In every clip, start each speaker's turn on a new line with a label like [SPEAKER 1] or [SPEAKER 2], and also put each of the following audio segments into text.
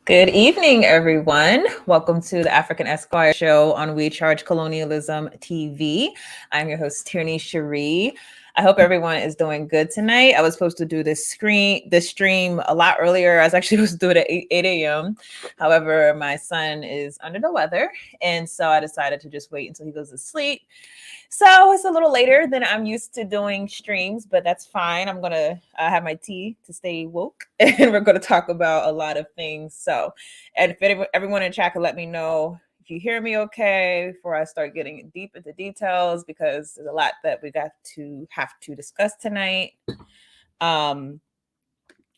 [SPEAKER 1] Good evening, everyone. Welcome to the African Esquire show on We Charge Colonialism TV. I'm your host, Tierney Cherie. I hope everyone is doing good tonight. I was supposed to do this stream a lot earlier. I was actually supposed to do it at 8 a.m. However, my son is under the weather, and so I decided to just wait until he goes to sleep. So it's a little later than I'm used to doing streams, but that's fine. I'm going to have my tea to stay woke, and we're going to talk about a lot of things. So, and if everyone in chat can let me know if you hear me okay before I start getting deep into details, because there's a lot that we have to discuss tonight.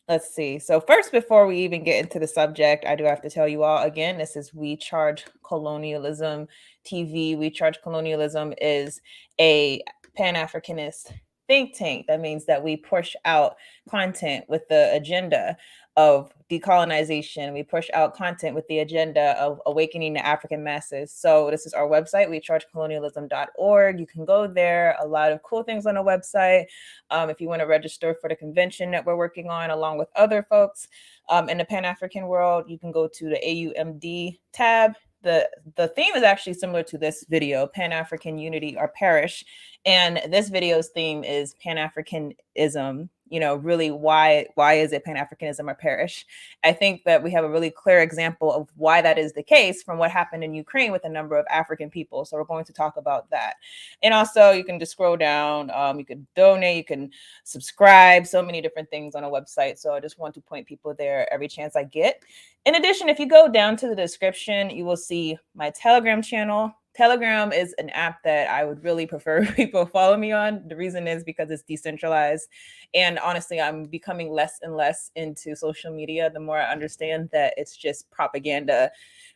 [SPEAKER 1] Let's see. So first, before we even get into the subject, I do have to tell you all again, this is We Charge Colonialism TV. We Charge Colonialism is a Pan-Africanist think tank. That means that we push out content with the agenda of decolonization. We push out content with the agenda of awakening the African masses. So this is our website, wechargecolonialism.org. You can go there. A lot of cool things on the website. If you want to register for the convention that we're working on, along with other folks in the Pan-African world, you can go to the AUMD tab. The theme is actually similar to this video, Pan-African Unity or Perish. And this video's theme is Pan-Africanism. You know, really, why is it Pan-Africanism or perish? I think that we have a really clear example of why that is the case from what happened in Ukraine with a number of African people. So we're going to talk about that. And also, you can just scroll down. You can donate. You can subscribe. So many different things on a website. So I just want to point people there every chance I get. In addition, if you go down to the description, you will see my Telegram channel. Telegram is an app that I would really prefer people follow me on. The reason is because it's decentralized. And honestly, I'm becoming less and less into social media the more I understand that it's just propaganda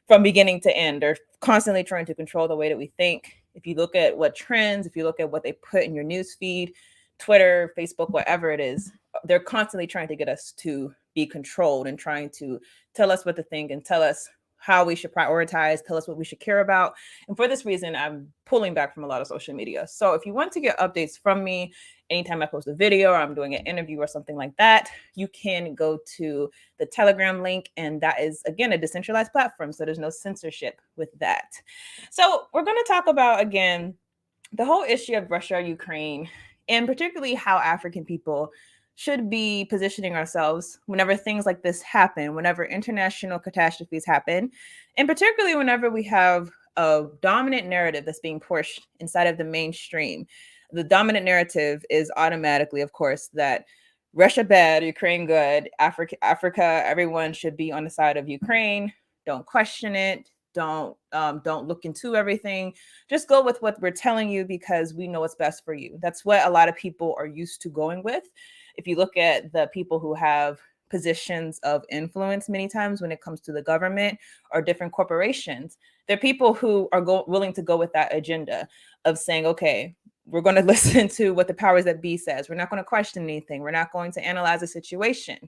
[SPEAKER 1] from beginning to end. They're constantly trying to control the way that we think. If you look at what trends, if you look at what they put in your news feed, Twitter, Facebook, whatever it is, they're constantly trying to get us to be controlled and trying to tell us what to think and tell us how we should prioritize, tell us what we should care about. And for this reason, I'm pulling back from a lot of social media. So if you want to get updates from me, anytime I post a video or I'm doing an interview or something like that, you can go to the Telegram link. And that is, again, a decentralized platform. So there's no censorship with that. So we're going to talk about, again, the whole issue of Russia, Ukraine, and particularly how African people should be positioning ourselves whenever things like this happen, whenever international catastrophes happen, and particularly whenever we have a dominant narrative that's being pushed inside of the mainstream. The dominant narrative is automatically, of course, that Russia bad, Ukraine good, Africa, everyone should be on the side of Ukraine. Don't question it. Don't look into everything. Just go with what we're telling you because we know what's best for you. That's what a lot of people are used to going with. If you look at the people who have positions of influence many times when it comes to the government or different corporations, they're people who are willing to go with that agenda of saying, okay, we're going to listen to what the powers that be says. We're not going to question anything. We're not going to analyze the situation.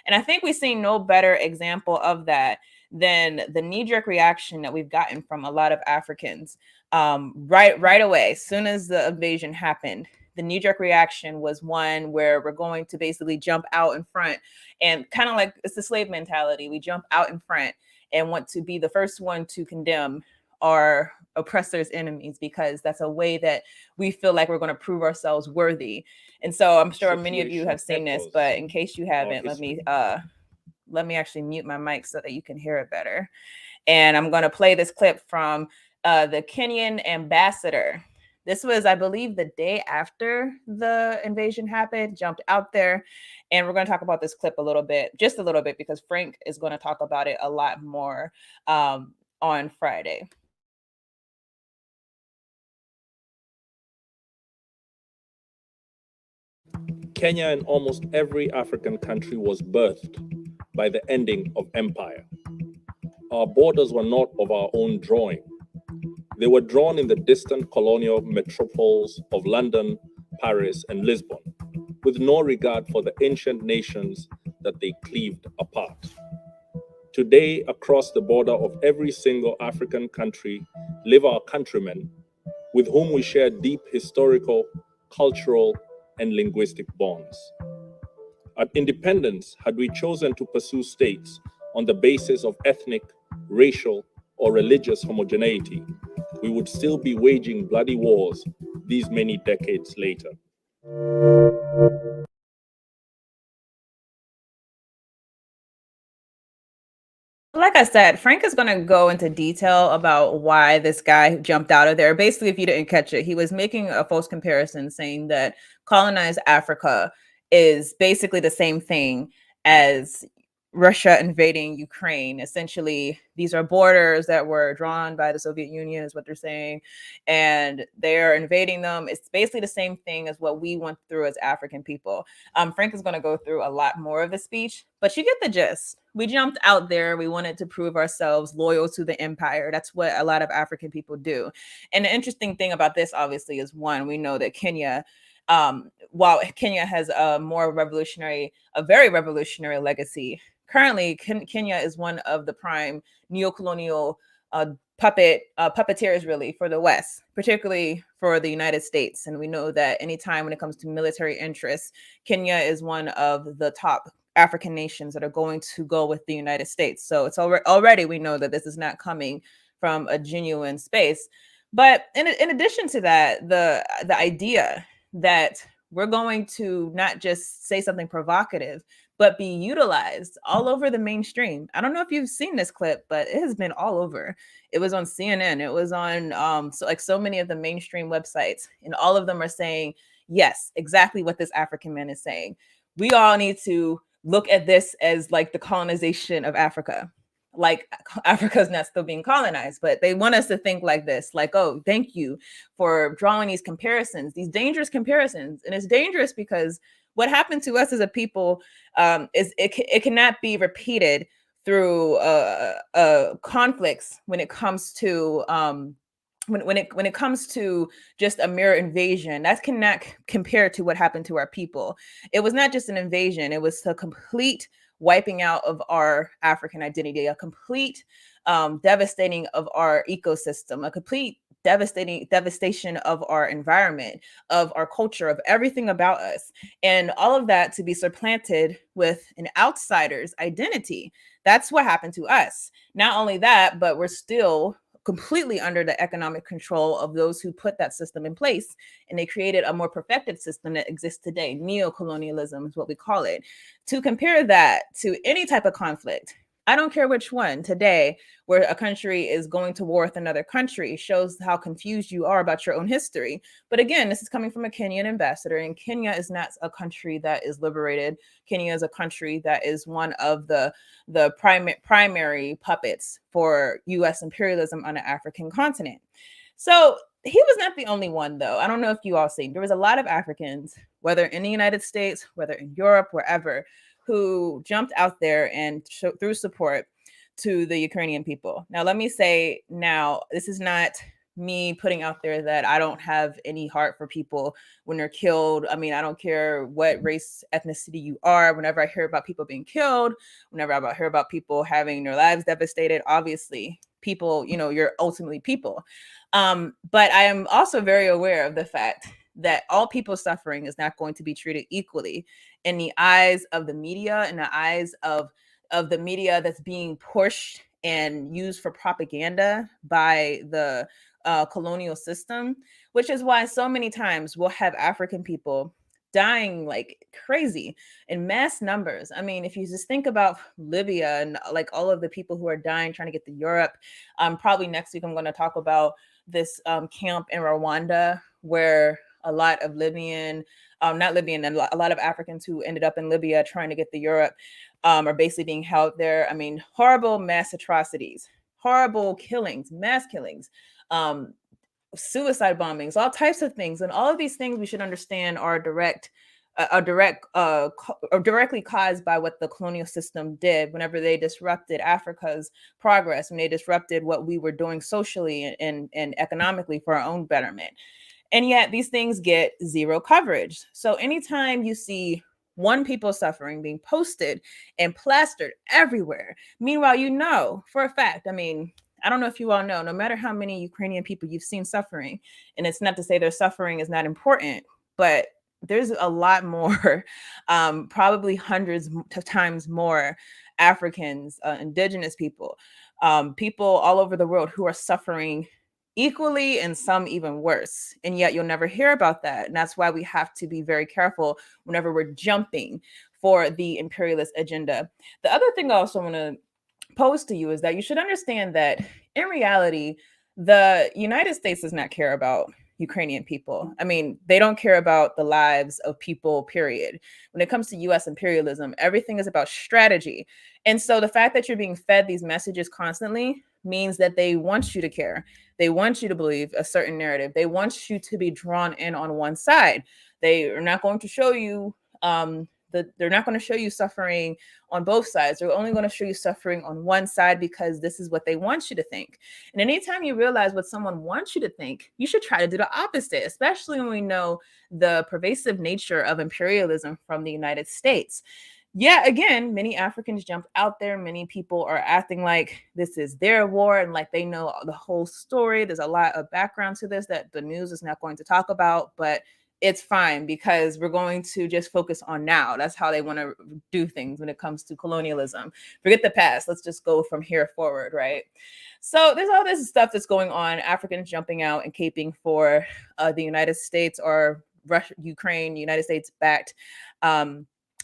[SPEAKER 1] And I think we've seen no better example of that than the knee-jerk reaction that we've gotten from a lot of Africans right away, as soon as the invasion happened. The knee-jerk reaction was one where we're going to basically jump out in front and kind of like it's the slave mentality. We jump out in front and want to be the first one to condemn our oppressors' enemies because that's a way that we feel like we're going to prove ourselves worthy. And so I'm sure many of you have seen this, but in case you haven't, let me actually mute my mic so that you can hear it better. And I'm going to play this clip from the Kenyan ambassador. This was, I believe, the day after the invasion happened, jumped out there. And we're going to talk about this clip just a little bit, because Frank is going to talk about it a lot more on Friday.
[SPEAKER 2] Kenya and almost every African country was birthed by the ending of empire. Our borders were not of our own drawing. They were drawn in the distant colonial metropoles of London, Paris, and Lisbon, with no regard for the ancient nations that they cleaved apart. Today, across the border of every single African country live our countrymen, with whom we share deep historical, cultural, and linguistic bonds. At independence, had we chosen to pursue states on the basis of ethnic, racial, or religious homogeneity, we would still be waging bloody wars these many decades later.
[SPEAKER 1] Like I said, Frank is going to go into detail about why this guy jumped out of there. Basically, if you didn't catch it, he was making a false comparison saying that colonized Africa is basically the same thing as Russia invading Ukraine. Essentially, these are borders that were drawn by the Soviet Union, is what they're saying, and they're invading them. It's basically the same thing as what we went through as African people. Frank is going to go through a lot more of the speech, but you get the gist. We jumped out there. We wanted to prove ourselves loyal to the empire. That's what a lot of African people do. And the interesting thing about this, obviously, is one, we know that Kenya, while Kenya has a very revolutionary legacy, currently Kenya is one of the prime neo-colonial puppeteers, really, for the West, particularly for the United States. And we know that anytime when it comes to military interests, Kenya is one of the top African nations that are going to go with the United States. So it's already we know that this is not coming from a genuine space. But in addition to that, the idea that we're going to not just say something provocative, but be utilized all over the mainstream. I don't know if you've seen this clip, but it has been all over. It was on CNN. It was on so many of the mainstream websites, and all of them are saying, yes, exactly what this African man is saying. We all need to look at this as like the colonization of Africa. Like Africa's not still being colonized, but they want us to think like this, like, oh, thank you for drawing these comparisons, these dangerous comparisons. And it's dangerous because what happened to us as a people is it cannot be repeated through conflicts when it comes to when it comes to just a mere invasion. That cannot compare to what happened to our people. It was not just an invasion, it was a complete wiping out of our African identity, a complete devastating of our ecosystem, a complete devastation of our environment, of our culture, of everything about us. And all of that to be supplanted with an outsider's identity. That's what happened to us. Not only that, but we're still completely under the economic control of those who put that system in place. And they created a more perfected system that exists today. Neo-colonialism is what we call it. To compare that to any type of conflict, I don't care which one, today, where a country is going to war with another country, shows how confused you are about your own history. But again, this is coming from a Kenyan ambassador, and Kenya is not a country that is liberated. Kenya is a country that is one of the primary puppets for U.S. imperialism on the African continent. So he was not the only one, though. I don't know if you all seen. There was a lot of Africans, whether in the United States, whether in Europe, wherever, who jumped out there and threw support to the Ukrainian people. Now, let me say now, this is not me putting out there that I don't have any heart for people when they're killed. I mean, I don't care what race, ethnicity you are. Whenever I hear about people being killed, whenever I hear about people having their lives devastated, obviously, people, you're ultimately people. But I am also very aware of the fact that all people suffering is not going to be treated equally in the eyes of the media, in the eyes of the media that's being pushed and used for propaganda by the colonial system, which is why so many times we'll have African people dying like crazy in mass numbers. I mean, if you just think about Libya and like all of the people who are dying trying to get to Europe, probably next week I'm going to talk about this camp in Rwanda where a lot of not Libyan, and a lot of Africans who ended up in Libya trying to get to Europe are basically being held there. I mean, horrible mass atrocities, horrible killings, mass killings, suicide bombings, all types of things. And all of these things we should understand are directly caused by what the colonial system did whenever they disrupted Africa's progress, when they disrupted what we were doing socially and economically for our own betterment. And yet these things get zero coverage. So anytime you see one people suffering being posted and plastered everywhere, meanwhile, for a fact, I mean, I don't know if you all know, no matter how many Ukrainian people you've seen suffering, and it's not to say their suffering is not important, but there's a lot more, probably hundreds of times more Africans, indigenous people, people all over the world who are suffering equally and some even worse. And yet you'll never hear about that. And that's why we have to be very careful whenever we're jumping for the imperialist agenda. The other thing I also want to pose to you is that you should understand that in reality, the United States does not care about Ukrainian people. I mean, they don't care about the lives of people, period. When it comes to US imperialism, everything is about strategy. And so the fact that you're being fed these messages constantly means that they want you to care. They want you to believe a certain narrative. They want you to be drawn in on one side. They are not going to show you they're not going to show you suffering on both sides. They're only going to show you suffering on one side because this is what they want you to think. And anytime you realize what someone wants you to think, you should try to do the opposite, especially when we know the pervasive nature of imperialism from the United States. Yeah, again, many Africans jumped out there. Many people are acting like this is their war and like they know the whole story. There's a lot of background to this that the news is not going to talk about, but it's fine because we're going to just focus on now. That's how they want to do things when it comes to colonialism. Forget the past. Let's just go from here forward, right? So there's all this stuff that's going on. Africans jumping out and caping for the United States or Russia, Ukraine, United States backed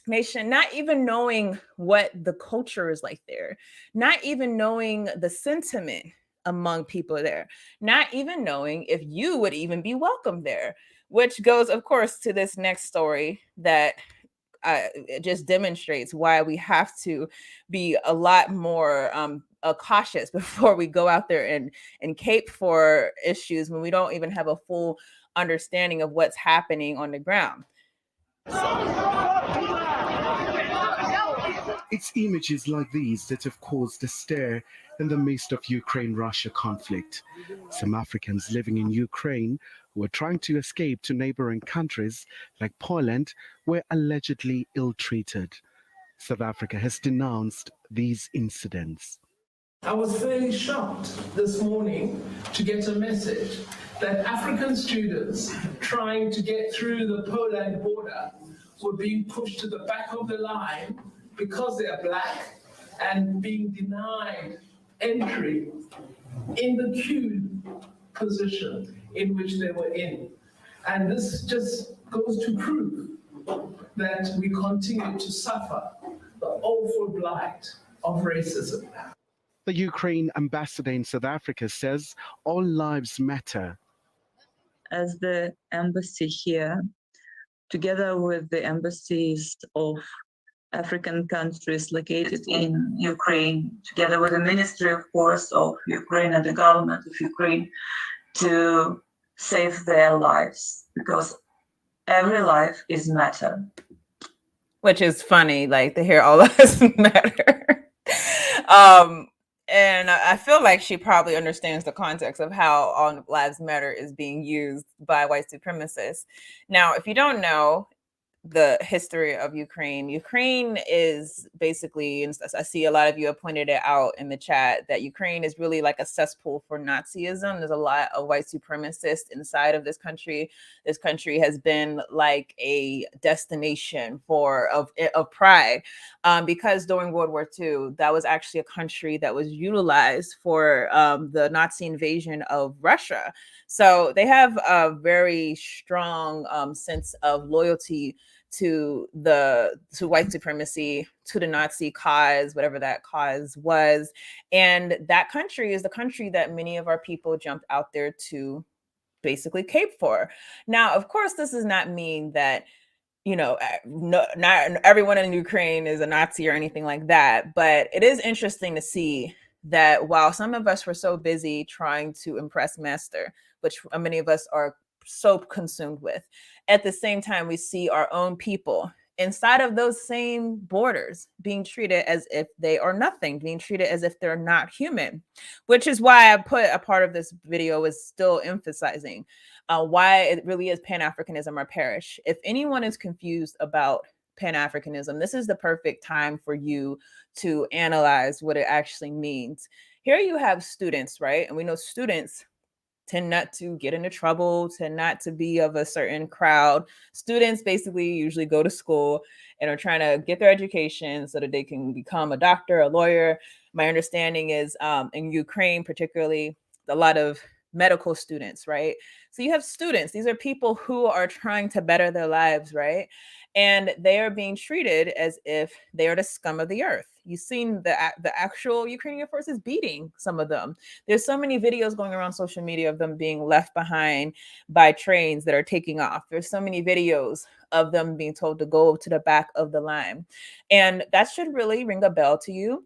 [SPEAKER 1] nation, not even knowing what the culture is like there, not even knowing the sentiment among people there, not even knowing if you would even be welcome there, which goes, of course, to this next story that it just demonstrates why we have to be a lot more cautious before we go out there and cape for issues when we don't even have a full understanding of what's happening on the ground.
[SPEAKER 3] It's images like these that have caused a stir in the midst of Ukraine-Russia conflict. Some Africans living in Ukraine who were trying to escape to neighboring countries like Poland were allegedly ill-treated. South Africa has denounced these incidents.
[SPEAKER 4] I was fairly shocked this morning to get a message that African students trying to get through the Poland border were being pushed to the back of the line because they are black and being denied entry in the queued position in which they were in. And this just goes to prove that we continue to suffer the awful blight of racism.
[SPEAKER 3] The Ukraine ambassador in South Africa says all lives matter.
[SPEAKER 5] As the embassy here, together with the embassies of African countries located in Ukraine, together with the Ministry, of course, of Ukraine and the government of Ukraine, to save their lives, because every life is matter.
[SPEAKER 1] Which is funny, like to hear all lives matter. And I feel like she probably understands the context of how all lives matter is being used by white supremacists. Now, if you don't know the history of Ukraine, Ukraine is basically, and I see a lot of you have pointed it out in the chat, that Ukraine is really like a cesspool for Nazism. There's a lot of white supremacists inside of this country. This country has been like a destination of pride, because during World War II, that was actually a country that was utilized for the Nazi invasion of Russia. So they have a very strong sense of loyalty to white supremacy, to the Nazi cause, whatever that cause was. And that country is the country that many of our people jumped out there to basically cape for. Now, of course, this does not mean that, not everyone in Ukraine is a Nazi or anything like that. But it is interesting to see that while some of us were so busy trying to impress master, which many of us are so consumed with, at the same time, we see our own people inside of those same borders being treated as if they are nothing, being treated as if they're not human, which is why I put a part of this video is still emphasizing why it really is Pan-Africanism or perish. If anyone is confused about Pan-Africanism, this is the perfect time for you to analyze what it actually means. Here you have students, right? And we know students tend not to get into trouble, tend not to be of a certain crowd. Students basically usually go to school and are trying to get their education so that they can become a doctor, a lawyer. My understanding is in Ukraine, particularly, a lot of medical students, right? So you have students, these are people who are trying to better their lives, right? And they are being treated as if they are the scum of the earth. You've seen the actual Ukrainian forces beating some of them. There's so many videos going around social media of them being left behind by trains that are taking off. There's so many videos of them being told to go to the back of the line. And that should really ring a bell to you,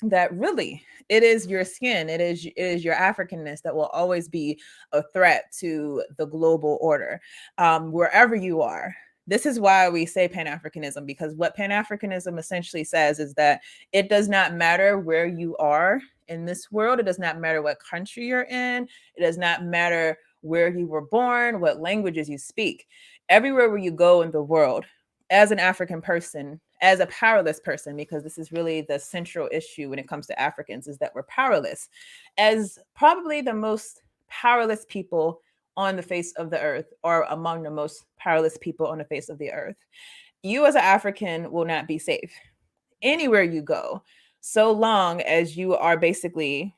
[SPEAKER 1] that really it is your skin, it is your Africanness that will always be a threat to the global order, wherever you are. This is why we say Pan-Africanism, because what Pan-Africanism essentially says is that it does not matter where you are in this world. It does not matter what country you're in. It does not matter where you were born, what languages you speak. Everywhere where you go in the world, as an African person, as a powerless person, because this is really the central issue when it comes to Africans, is that we're powerless. As probably the most powerless people on the face of the earth, or among the most powerless people on the face of the earth, you as an African will not be safe anywhere you go, so long as you are basically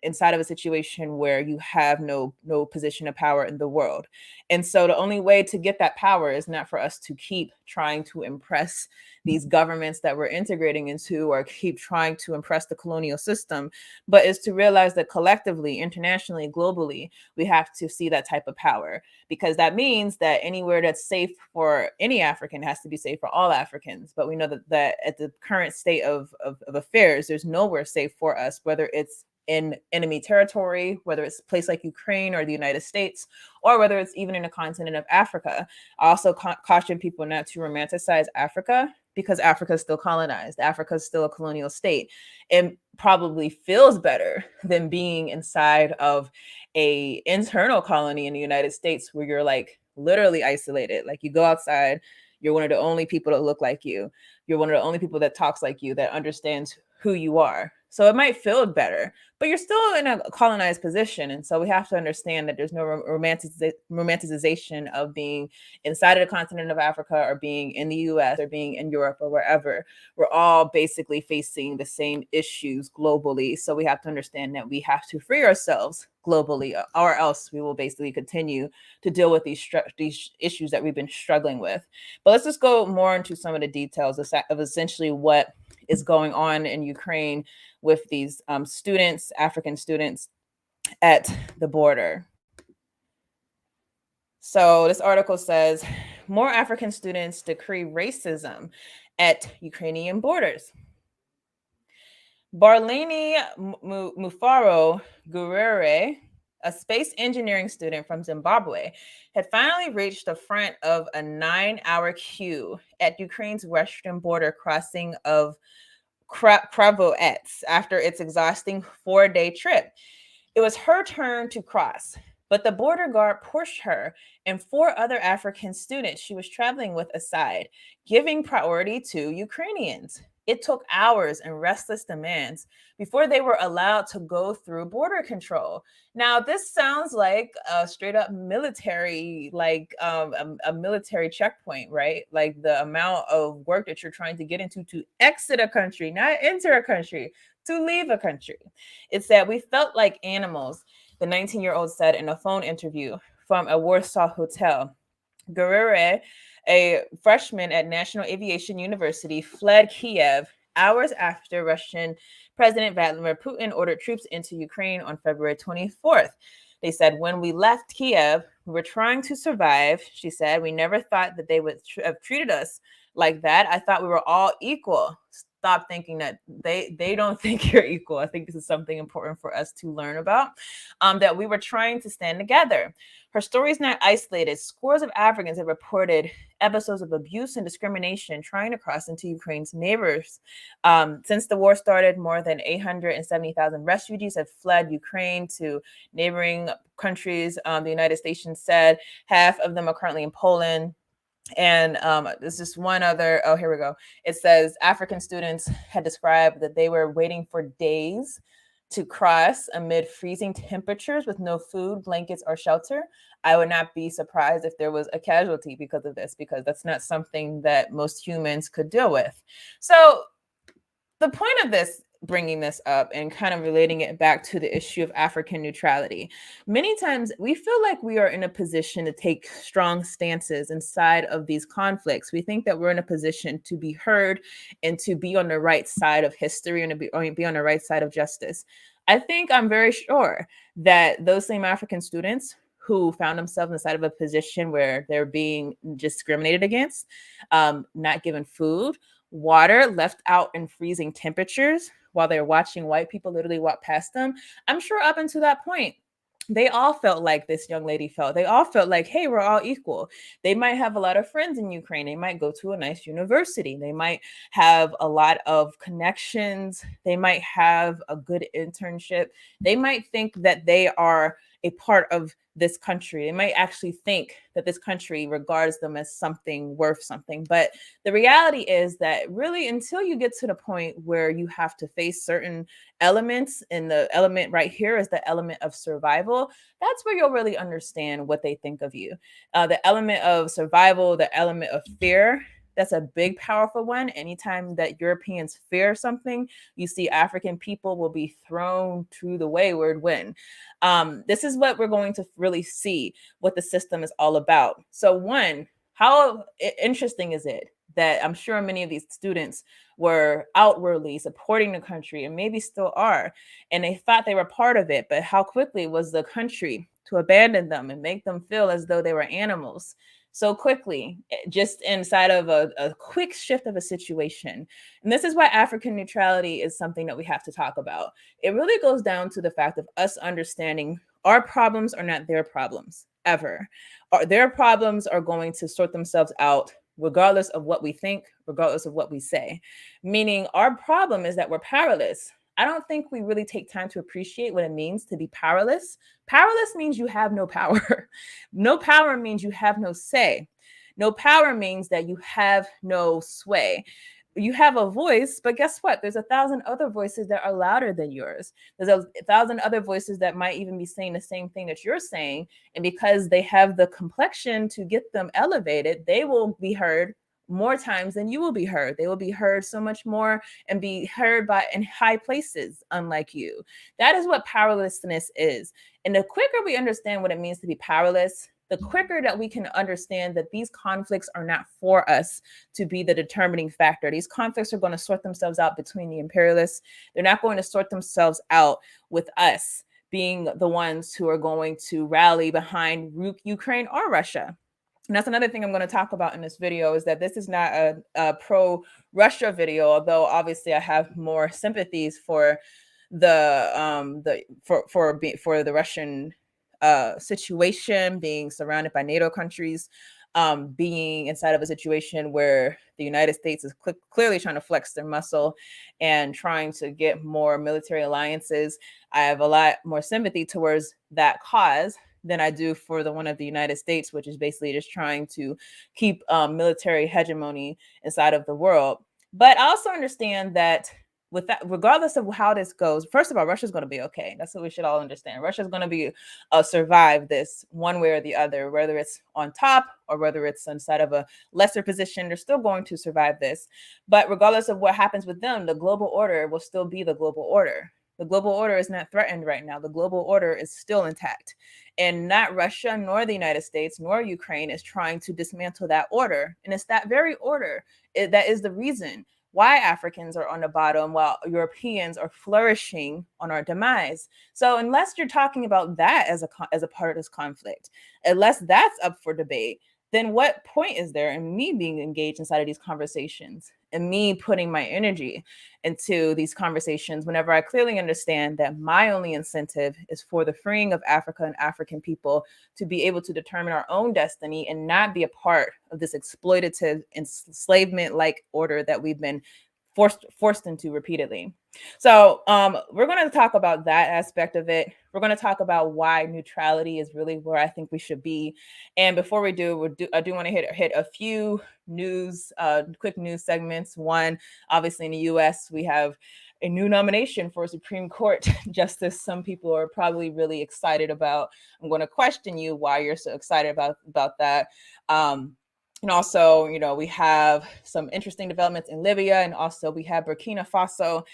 [SPEAKER 1] inside of a situation where you have no position of power in the world. And so the only way to get that power is not for us to keep trying to impress these governments that we're integrating into, or keep trying to impress the colonial system, but is to realize that collectively, internationally, globally, we have to see that type of power, because that means that anywhere that's safe for any African has to be safe for all Africans. But we know that at the current state of affairs, there's nowhere safe for us, whether it's in enemy territory, whether it's a place like Ukraine or the United States, or whether it's even in the continent of Africa. I also caution people not to romanticize Africa, because Africa is still colonized. Africa is still a colonial state. It probably feels better than being inside of a internal colony in the United States, where you're like literally isolated. Like, you go outside, you're one of the only people that look like you. You're one of the only people that talks like you, that understands who you are. So it might feel better, but you're still in a colonized position. And so we have to understand that there's no romanticization of being inside of the continent of Africa, or being in the US, or being in Europe, or wherever. We're all basically facing the same issues globally. So we have to understand that we have to free ourselves globally, or else we will basically continue to deal with these issues that we've been struggling with. But let's just go more into some of the details of essentially what is going on in Ukraine with these students, African students at the border. So this article says, more African students decree racism at Ukrainian borders. Barlini Mufaro Gurere, a space engineering student from Zimbabwe, had finally reached the front of a 9-hour queue at Ukraine's western border crossing of Kravoets after its exhausting 4-day trip. It was her turn to cross, but the border guard pushed her and 4 other African students she was traveling with aside, giving priority to Ukrainians. It took hours and restless demands before they were allowed to go through border control. Now, this sounds like a straight up military, like a military checkpoint, right? Like the amount of work that you're trying to get into to exit a country, not enter a country, to leave a country. It said, we felt like animals, the 19-year-old said in a phone interview from a Warsaw hotel. Guerrero, a freshman at National Aviation University, fled Kiev hours after Russian President Vladimir Putin ordered troops into Ukraine on February 24th. They said, when we left Kiev, we were trying to survive, she said. We never thought that they would have treated us like that. I thought we were all equal. Stop thinking that they don't think you're equal. I think this is something important for us to learn about, that we were trying to stand together. Her story is not isolated. Scores of Africans have reported episodes of abuse and discrimination trying to cross into Ukraine's neighbors. Since the war started, more than 870,000 refugees have fled Ukraine to neighboring countries. The United States said half of them are currently in Poland. And there's just one other, oh, here we go. It says African students had described that they were waiting for days to cross amid freezing temperatures with no food, blankets, or shelter, I would not be surprised if there was a casualty because of this, because that's not something that most humans could deal with. So the point of this, bringing this up and kind of relating it back to the issue of African neutrality, many times we feel like we are in a position to take strong stances inside of these conflicts. We think that we're in a position to be heard and to be on the right side of history and to be on the right side of justice. I think I'm very sure that those same African students who found themselves inside of a position where they're being discriminated against, not given food, water, left out in freezing temperatures while they're watching white people literally walk past them. I'm sure up until that point, they all felt like this young lady felt. They all felt like, hey, we're all equal. They might have a lot of friends in Ukraine. They might go to a nice university. They might have a lot of connections. They might have a good internship. They might think that they are a part of this country. They might actually think that this country regards them as something worth something. But the reality is that really, until you get to the point where you have to face certain elements, and the element right here is the element of survival, that's where you'll really understand what they think of you. The element of survival, the element of fear, that's a big, powerful one. Anytime that Europeans fear something, you see African people will be thrown to the wayward wind. This is what we're going to really see what the system is all about. So one, how interesting is it that I'm sure many of these students were outwardly supporting the country and maybe still are, and they thought they were part of it, but how quickly was the country to abandon them and make them feel as though they were animals so quickly, just inside of a quick shift of a situation. And this is why African neutrality is something that we have to talk about. It really goes down to the fact of us understanding our problems are not their problems, ever. Their problems are going to sort themselves out regardless of what we think, regardless of what we say. Meaning our problem is that we're powerless. I don't think we really take time to appreciate what it means to be powerless. Powerless means you have no power. No power means you have no say. No power means that you have no sway. You have a voice, but guess what? There's 1,000 other voices that are louder than yours. There's 1,000 other voices that might even be saying the same thing that you're saying. And because they have the complexion to get them elevated, they will be heard more times than you will be heard. They will be heard so much more and be heard by in high places, unlike you. That is what powerlessness is. And the quicker we understand what it means to be powerless, the quicker that we can understand that these conflicts are not for us to be the determining factor. These conflicts are going to sort themselves out between the imperialists. They're not going to sort themselves out with us being the ones who are going to rally behind Ukraine or Russia. And that's another thing I'm going to talk about in this video, is that this is not a pro-Russia video, although obviously I have more sympathies for the Russian situation, being surrounded by NATO countries, being inside of a situation where the United States is clearly trying to flex their muscle and trying to get more military alliances. I have a lot more sympathy towards that cause than I do for the one of the United States, which is basically just trying to keep military hegemony inside of the world. But I also understand that with that, regardless of how this goes, first of all, Russia's going to be okay. That's what we should all understand. Russia's going to be survive this one way or the other, whether it's on top or whether it's inside of a lesser position, they're still going to survive this. But regardless of what happens with them, the global order will still be the global order. The global order is not threatened right now. The global order is still intact. And not Russia, nor the United States, nor Ukraine is trying to dismantle that order. And it's that very order that is the reason why Africans are on the bottom while Europeans are flourishing on our demise. So unless you're talking about that as a part of this conflict, unless that's up for debate, then what point is there in me being engaged inside of these conversations and me putting my energy into these conversations whenever I clearly understand that my only incentive is for the freeing of Africa and African people to be able to determine our own destiny and not be a part of this exploitative enslavement-like order that we've been forced into repeatedly. So we're going to talk about that aspect of it. We're going to talk about why neutrality is really where I think we should be. And before we do, I do want to hit a few quick news segments. One, obviously in the US, we have a new nomination for a Supreme Court justice. Some people are probably really excited about. I'm going to question you why you're so excited about that. And also, we have some interesting developments in Libya, and also we have Burkina Faso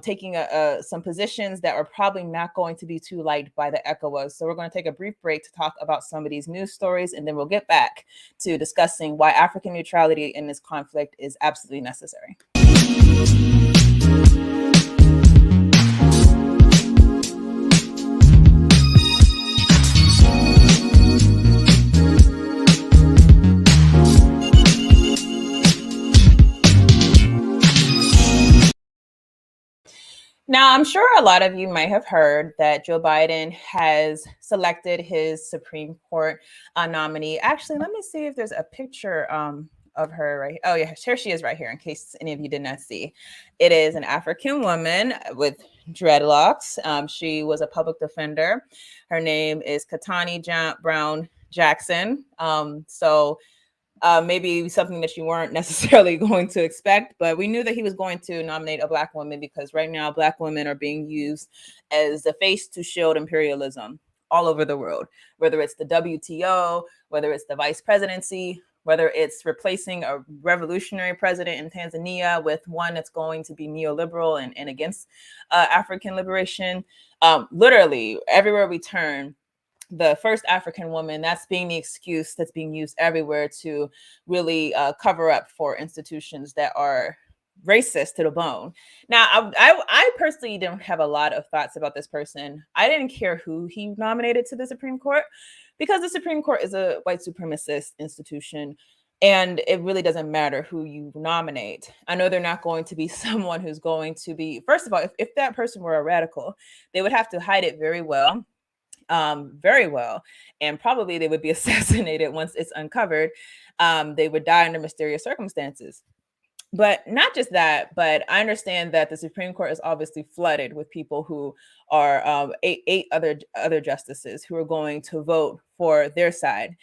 [SPEAKER 1] taking some positions that are probably not going to be too liked by the ECOWAS. So we're going to take a brief break to talk about some of these news stories, and then we'll get back to discussing why African neutrality in this conflict is absolutely necessary. Now, I'm sure a lot of you might have heard that Joe Biden has selected his Supreme Court nominee. Actually, let me see if there's a picture of her right. Oh, yeah, here she is right here, in case any of you did not see. It is an African woman with dreadlocks. She was a public defender. Her name is Ketanji Brown Jackson. Maybe something that you weren't necessarily going to expect, but we knew that he was going to nominate a Black woman because right now Black women are being used as the face to shield imperialism all over the world, whether it's the WTO, whether it's the vice presidency, whether it's replacing a revolutionary president in Tanzania with one that's going to be neoliberal and against African liberation. Literally, everywhere we turn, the first African woman, that's being the excuse that's being used everywhere to really cover up for institutions that are racist to the bone. Now, I personally don't have a lot of thoughts about this person. I didn't care who he nominated to the Supreme Court because the Supreme Court is a white supremacist institution. And it really doesn't matter who you nominate. I know they're not going to be someone who's going to be, first of all, if that person were a radical, they would have to hide it very well. And probably they would be assassinated once it's uncovered. They would die under mysterious circumstances. But not just that, but I understand that the Supreme Court is obviously flooded with people who are eight other justices who are going to vote for their side.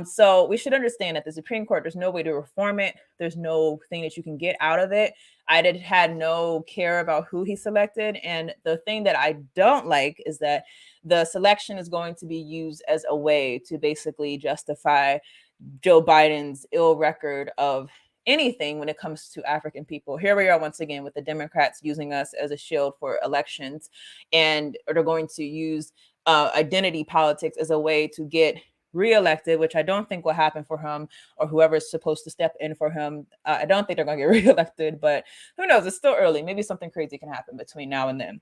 [SPEAKER 1] So we should understand that the Supreme Court, there's no way to reform it. There's no thing that you can get out of it. I had no care about who he selected. And the thing that I don't like is that the selection is going to be used as a way to basically justify Joe Biden's ill record of anything when it comes to African people. Here we are once again with the Democrats using us as a shield for elections, and they're going to use identity politics as a way to get reelected, which I don't think will happen for him or whoever's supposed to step in for him. I don't think they're going to get reelected, but who knows? It's still early. Maybe something crazy can happen between now and then.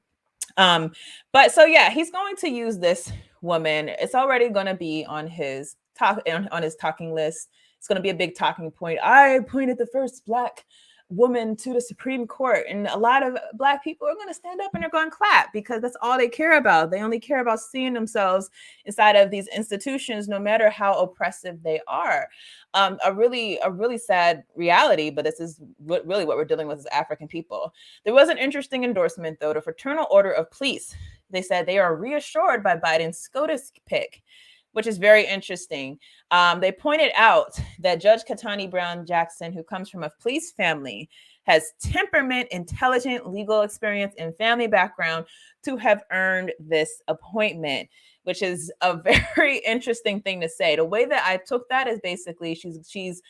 [SPEAKER 1] But so yeah, he's going to use this woman. It's already going to be on his on his talking list. It's going to be a big talking point. I appointed the first Black woman to the Supreme Court, and a lot of Black people are going to stand up and they're going to clap because that's all they care about. They only care about seeing themselves inside of these institutions, no matter how oppressive they are. A really sad reality, but this is really what we're dealing with as African people. There was an interesting endorsement, though. The Fraternal Order of Police, they said they are reassured by Biden's SCOTUS pick, which is very interesting. They pointed out that Judge Ketanji Brown Jackson, who comes from a police family, has temperament, intelligent legal experience, and family background to have earned this appointment, which is a very interesting thing to say. The way that I took that is basically she's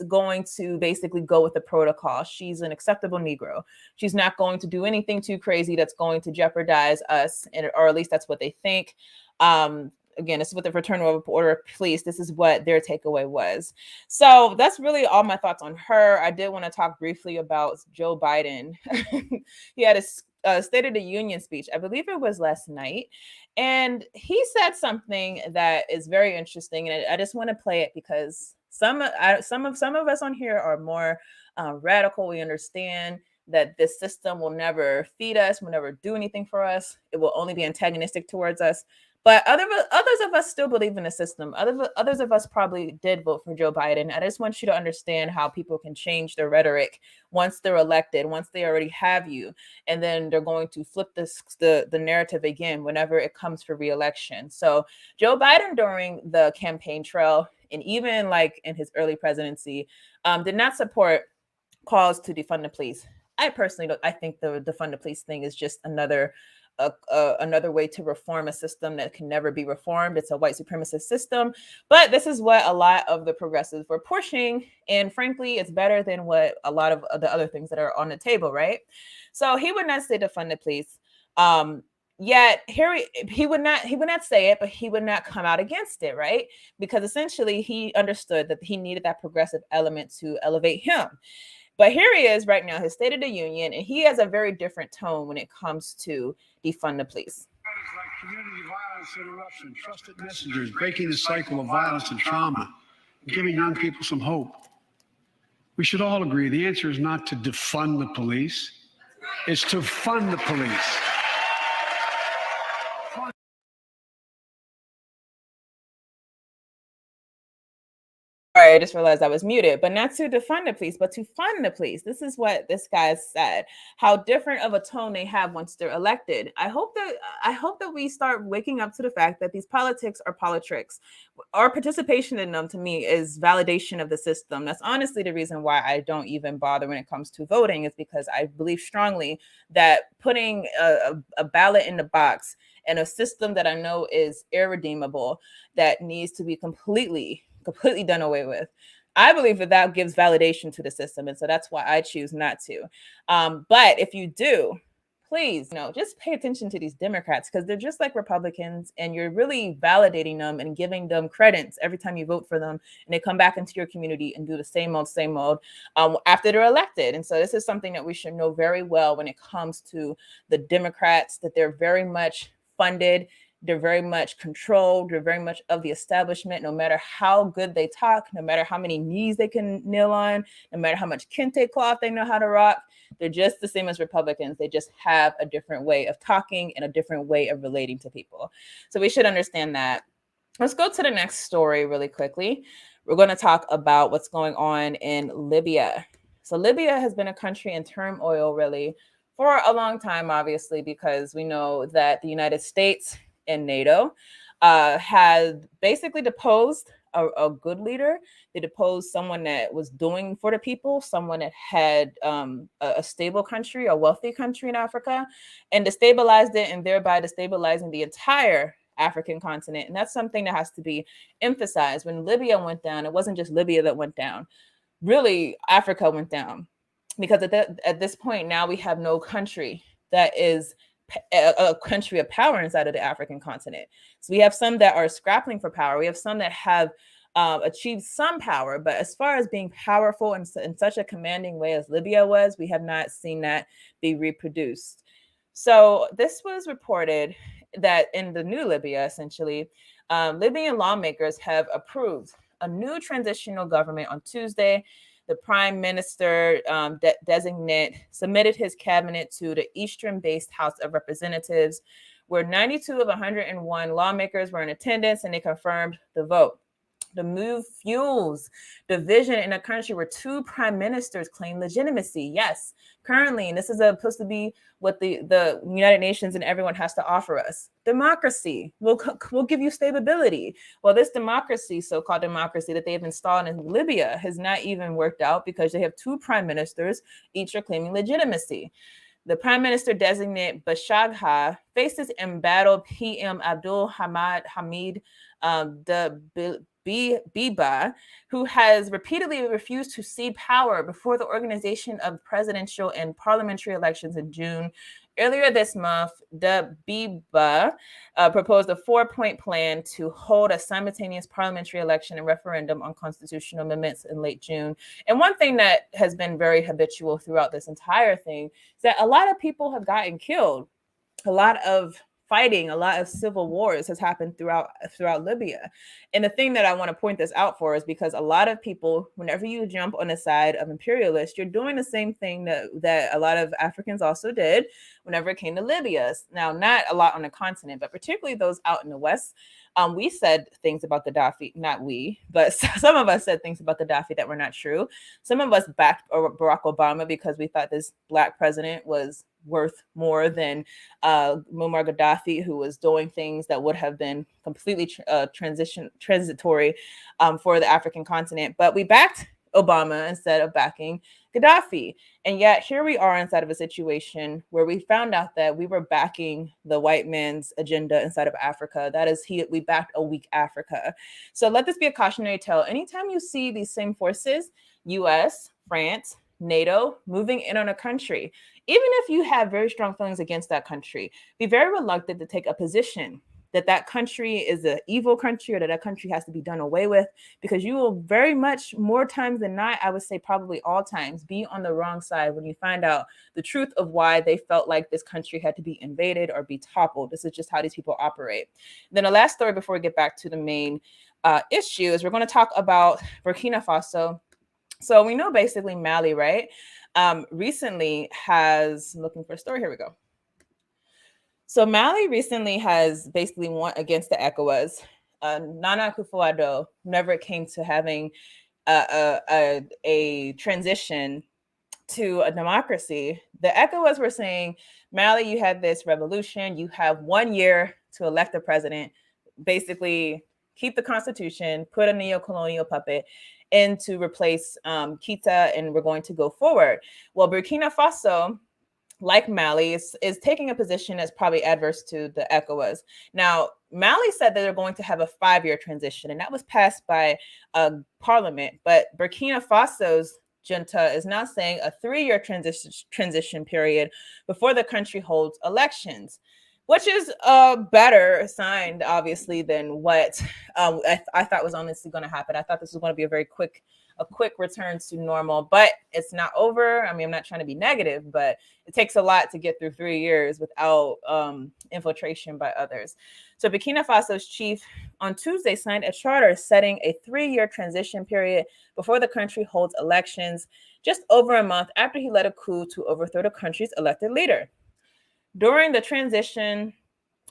[SPEAKER 1] going to basically go with the protocol. She's an acceptable Negro. She's not going to do anything too crazy that's going to jeopardize us, or at least that's what they think. Again, this is what the Fraternal Order of Police, this is what their takeaway was. So that's really all my thoughts on her. I did want to talk briefly about Joe Biden. He had a State of the Union speech. I believe it was last night. And he said something that is very interesting. And I just want to play it because some of us on here are more radical. We understand that this system will never feed us, will never do anything for us. It will only be antagonistic towards us. But others of us still believe in the system. Others of us probably did vote for Joe Biden. I just want you to understand how people can change their rhetoric once they're elected, once they already have you, and then they're going to flip the narrative again whenever it comes for re-election. So Joe Biden during the campaign trail, and even like in his early presidency, did not support calls to defund the police. I personally don't. I think the defund the police thing is just another way to reform a system that can never be reformed. It's a white supremacist system, but this is what a lot of the progressives were pushing, and frankly, it's better than what a lot of the other things that are on the table, right? So he would not say defund the police. Yet he would not say it, but he would not come out against it, right? Because essentially he understood that he needed that progressive element to elevate him. But here he is right now, his State of the Union, and he has a very different tone when it comes to defund the police.
[SPEAKER 6] Like community violence interruption, trusted messengers, breaking the cycle of violence and trauma, giving young people some hope. We should all agree the answer is not to defund the police, it's to fund the police.
[SPEAKER 1] Sorry, I just realized I was muted, but not to defund the police, but to fund the police. This is what this guy said, how different of a tone they have once they're elected. I hope that we start waking up to the fact that these politics are politricks. Our participation in them, to me, is validation of the system. That's honestly the reason why I don't even bother when it comes to voting, is because I believe strongly that putting a ballot in the box and a system that I know is irredeemable, that needs to be completely done away with, I believe that gives validation to the system. And so that's why I choose not to. But if you do, please, just pay attention to these Democrats, because they're just like Republicans, and you're really validating them and giving them credits every time you vote for them. And they come back into your community and do the same old after they're elected. And so this is something that we should know very well when it comes to the Democrats, that they're very much funded. They're very much controlled. They're very much of the establishment. No matter how good they talk, no matter how many knees they can kneel on, no matter how much kente cloth they know how to rock, they're just the same as Republicans. They just have a different way of talking and a different way of relating to people. So we should understand that. Let's go to the next story really quickly. We're going to talk about what's going on in Libya. So Libya has been a country in turmoil really for a long time, obviously, because we know that the United States and NATO had basically deposed a good leader. They deposed someone that was doing for the people, someone that had a stable country, a wealthy country in Africa, and destabilized it, and thereby destabilizing the entire African continent. And that's something that has to be emphasized. When Libya went down, it wasn't just Libya that went down. Really, Africa went down, because at this point now we have no country that is a country of power inside of the African continent. So we have some that are scrapping for power. We have some that have achieved some power, but as far as being powerful in such a commanding way as Libya was, we have not seen that be reproduced. So this was reported that in the new Libya, essentially, Libyan lawmakers have approved a new transitional government on Tuesday. The prime minister designate submitted his cabinet to the Eastern-based House of Representatives, where 92 of 101 lawmakers were in attendance, and they confirmed the vote. The move fuels division in a country where two prime ministers claim legitimacy. Yes, currently, and this is supposed to be what the United Nations and everyone has to offer us. Democracy will give you stability. Well, this democracy, so-called democracy that they have installed in Libya, has not even worked out, because they have two prime ministers, each are claiming legitimacy. The prime minister designate Bashagha faces embattled PM Abdul Hamid Biba, who has repeatedly refused to cede power before the organization of presidential and parliamentary elections in June. Earlier this month, the Biba proposed a 4-point plan to hold a simultaneous parliamentary election and referendum on constitutional amendments in late June. And one thing that has been very habitual throughout this entire thing is that a lot of people have gotten killed. A lot of fighting, a lot of civil wars has happened throughout Libya. And the thing that I want to point this out for is because a lot of people, whenever you jump on the side of imperialists, you're doing the same thing that a lot of Africans also did whenever it came to Libya. Now, not a lot on the continent, but particularly those out in the West. We said things about Gaddafi, not we, but some of us said things about Gaddafi that were not true. Some of us backed Barack Obama because we thought this Black president was worth more than Muammar Gaddafi, who was doing things that would have been completely transitory for the African continent. But we backed Obama instead of backing Gaddafi. And yet here we are inside of a situation where we found out that we were backing the white man's agenda inside of Africa. That is, we backed a weak Africa. So let this be a cautionary tale. Anytime you see these same forces, US, France, NATO, moving in on a country, even if you have very strong feelings against that country, be very reluctant to take a position that that country is an evil country or that that country has to be done away with, because you will very much, more times than not, I would say probably all times, be on the wrong side when you find out the truth of why they felt like this country had to be invaded or be toppled. This is just how these people operate. Then the last story before we get back to the main issue is we're going to talk about Burkina Faso. So we know basically Mali, right? Recently has, I'm looking for a story, here we go. So Mali recently has basically won against the ECOWAS. Nana Akufo-Addo, whenever it came to having a transition to a democracy, the ECOWAS were saying, Mali, you had this revolution, you have 1 year to elect a president, basically keep the constitution, put a neo-colonial puppet in to replace Keita, and we're going to go forward. Well, Burkina Faso, like Mali, is taking a position that's probably adverse to the ECOWAS. Now, Mali said that they're going to have a 5-year transition, and that was passed by parliament. But Burkina Faso's junta is now saying a 3-year transition period before the country holds elections, which is a better sign, obviously, than what I thought was honestly going to happen. I thought this was going to be a quick return to normal, but it's not over. I mean, I'm not trying to be negative, but it takes a lot to get through 3 years without infiltration by others. So Burkina Faso's chief on Tuesday signed a charter setting a 3-year transition period before the country holds elections, just over a month after he led a coup to overthrow the country's elected leader. During the transition,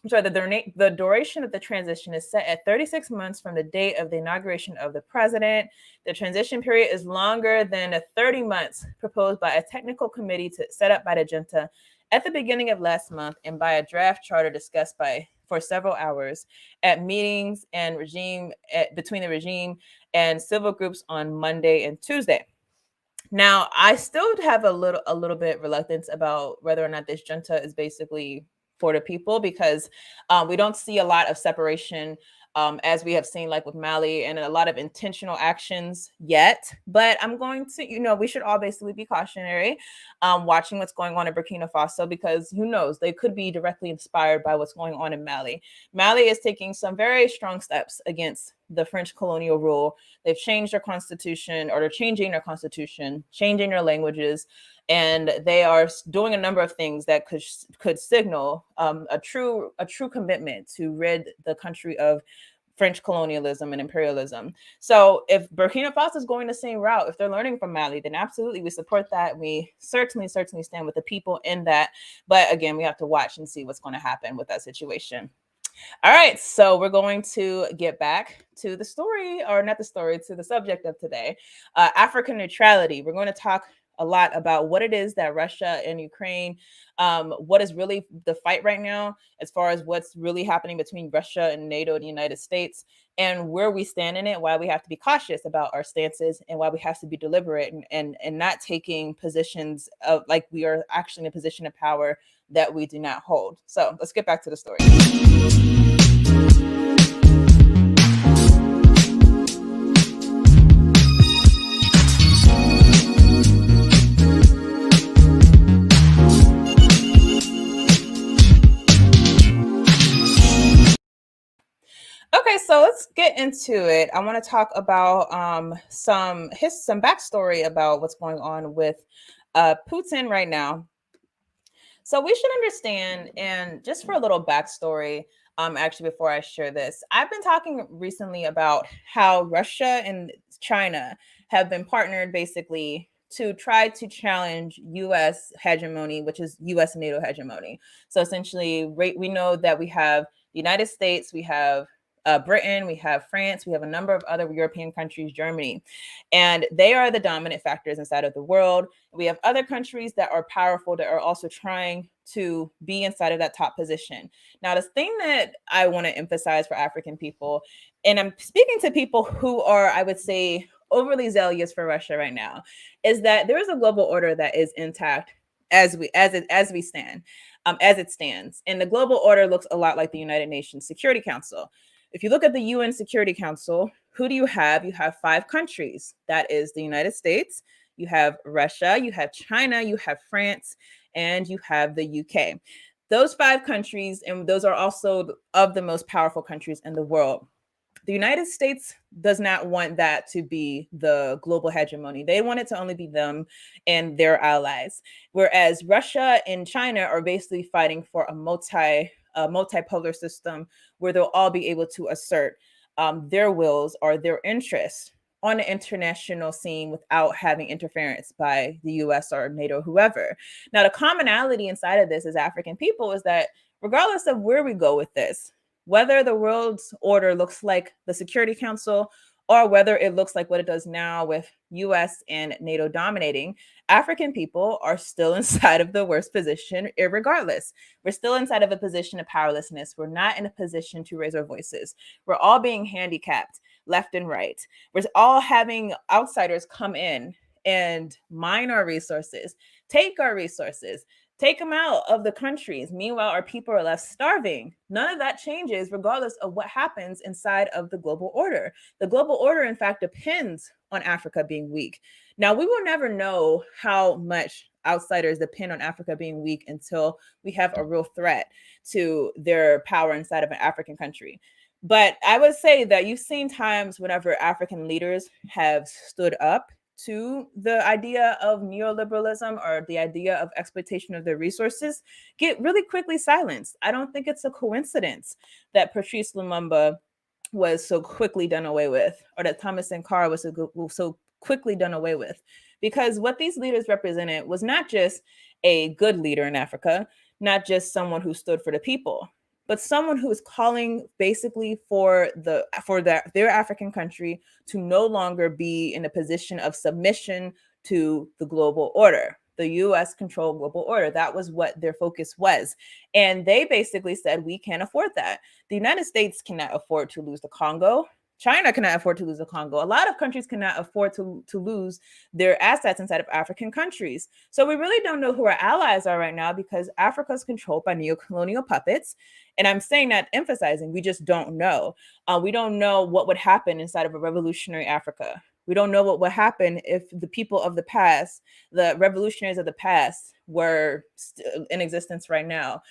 [SPEAKER 1] the duration of the transition is set at 36 months from the date of the inauguration of the president. The transition period is longer than the 30 months proposed by a technical committee set up by the junta at the beginning of last month and by a draft charter discussed for several hours at meetings and between the regime and civil groups on Monday and Tuesday. Now, I still have a little bit reluctance about whether or not this junta is basically for the people, because we don't see a lot of separation as we have seen like with Mali, and a lot of intentional actions yet. But I'm going to, we should all basically be cautionary watching what's going on in Burkina Faso, because who knows, they could be directly inspired by what's going on in Mali. Mali is taking some very strong steps against the French colonial rule. They've changed their constitution, or they're changing their constitution, changing their languages, and they are doing a number of things that could signal a true commitment to rid the country of French colonialism and imperialism. So if Burkina Faso is going the same route, if they're learning from Mali, then absolutely we support that. We certainly stand with the people in that. But again, we have to watch and see what's going to happen with that situation. All right, so we're going to get back to the story, or not the story, to the subject of today, African neutrality. We're going to talk a lot about what it is that Russia and Ukraine, what is really the fight right now, as far as what's really happening between Russia and NATO and the United States, and where we stand in it, why we have to be cautious about our stances, and why we have to be deliberate and not taking positions of like we are actually in a position of power that we do not hold. So let's get back to the story. Okay, so let's get into it. I want to talk about some backstory about what's going on with Putin right now. So we should understand, and just for a little backstory, actually, before I share this, I've been talking recently about how Russia and China have been partnered basically to try to challenge U.S. hegemony, which is U.S. NATO hegemony. So essentially, we know that we have the United States, we have Britain, we have France, we have a number of other European countries, Germany, and they are the dominant factors inside of the world. We have other countries that are powerful that are also trying to be inside of that top position. Now, the thing that I want to emphasize for African people, and I'm speaking to people who are, I would say, overly zealous for Russia right now, is that there is a global order that is intact as it stands. And the global order looks a lot like the United Nations Security Council. If you look at the UN Security Council, who do you have? You have 5 countries. That is the United States, you have Russia, you have China, you have France, and you have the UK. Those 5 countries, and those are also of the most powerful countries in the world. The United States does not want that to be the global hegemony. They want it to only be them and their allies. Whereas Russia and China are basically fighting for a multipolar system where they'll all be able to assert their wills or their interests on the international scene without having interference by the US or NATO, whoever. Now, the commonality inside of this as African people is that regardless of where we go with this, whether the world's order looks like the Security Council or whether it looks like what it does now with US and NATO dominating, African people are still inside of the worst position irregardless. We're still inside of a position of powerlessness. We're not in a position to raise our voices. We're all being handicapped left and right. We're all having outsiders come in and mine our resources, take our resources, take them out of the countries. Meanwhile, our people are left starving. None of that changes regardless of what happens inside of the global order. The global order, in fact, depends on Africa being weak. Now, we will never know how much outsiders depend on Africa being weak until we have a real threat to their power inside of an African country. But I would say that you've seen times whenever African leaders have stood up to the idea of neoliberalism or the idea of exploitation of their resources get really quickly silenced. I don't think it's a coincidence that Patrice Lumumba was so quickly done away with, or that Thomas Sankara was so quickly done away with, because what these leaders represented was not just a good leader in Africa, not just someone who stood for the people, but someone who is calling basically for their African country to no longer be in a position of submission to the global order, the US controlled global order. That was what their focus was. And they basically said, we can't afford that. The United States cannot afford to lose the Congo. China cannot afford to lose the Congo. A lot of countries cannot afford to lose their assets inside of African countries. So we really don't know who our allies are right now because Africa is controlled by neocolonial puppets. And I'm saying that emphasizing, we just don't know. We don't know what would happen inside of a revolutionary Africa. We don't know what would happen if the people of the past, the revolutionaries of the past, were in existence right now,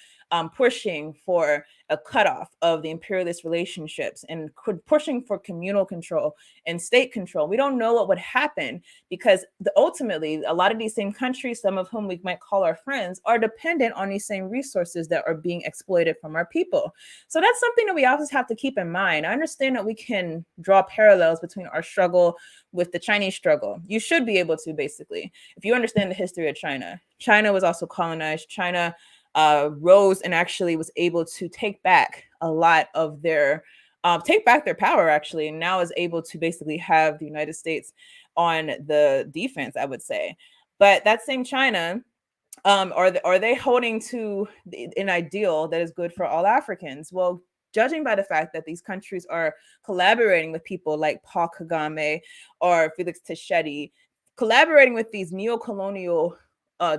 [SPEAKER 1] pushing for a cutoff of the imperialist relationships and pushing for communal control and state control. We don't know what would happen because ultimately, a lot of these same countries, some of whom we might call our friends, are dependent on these same resources that are being exploited from our people. So that's something that we always have to keep in mind. I understand that we can draw parallels between our struggle with the Chinese struggle. You should be able to, basically, if you understand the history of China. China was also colonized. China rose and actually was able to take back a lot of their power, actually, and now is able to basically have the United States on the defense, I would say. But that same China, are they holding to an ideal that is good for all Africans? Well, judging by the fact that these countries are collaborating with people like Paul Kagame or Felix Tshisekedi, collaborating with these neo-colonial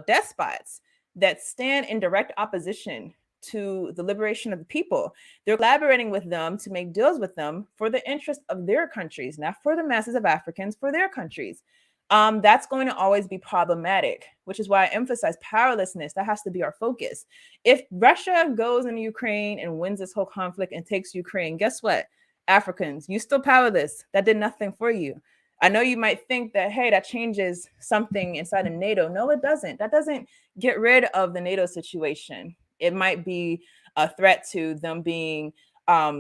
[SPEAKER 1] despots that stand in direct opposition to the liberation of the people. They're collaborating with them to make deals with them for the interest of their countries, not for the masses of Africans, for their countries. That's going to always be problematic, which is why I emphasize powerlessness. That has to be our focus. If Russia goes into Ukraine and wins this whole conflict and takes Ukraine, guess what? Africans, you still powerless. That did nothing for you. I know you might think that, hey, that changes something inside of NATO. No, it doesn't. That doesn't get rid of the NATO situation. It might be a threat to them being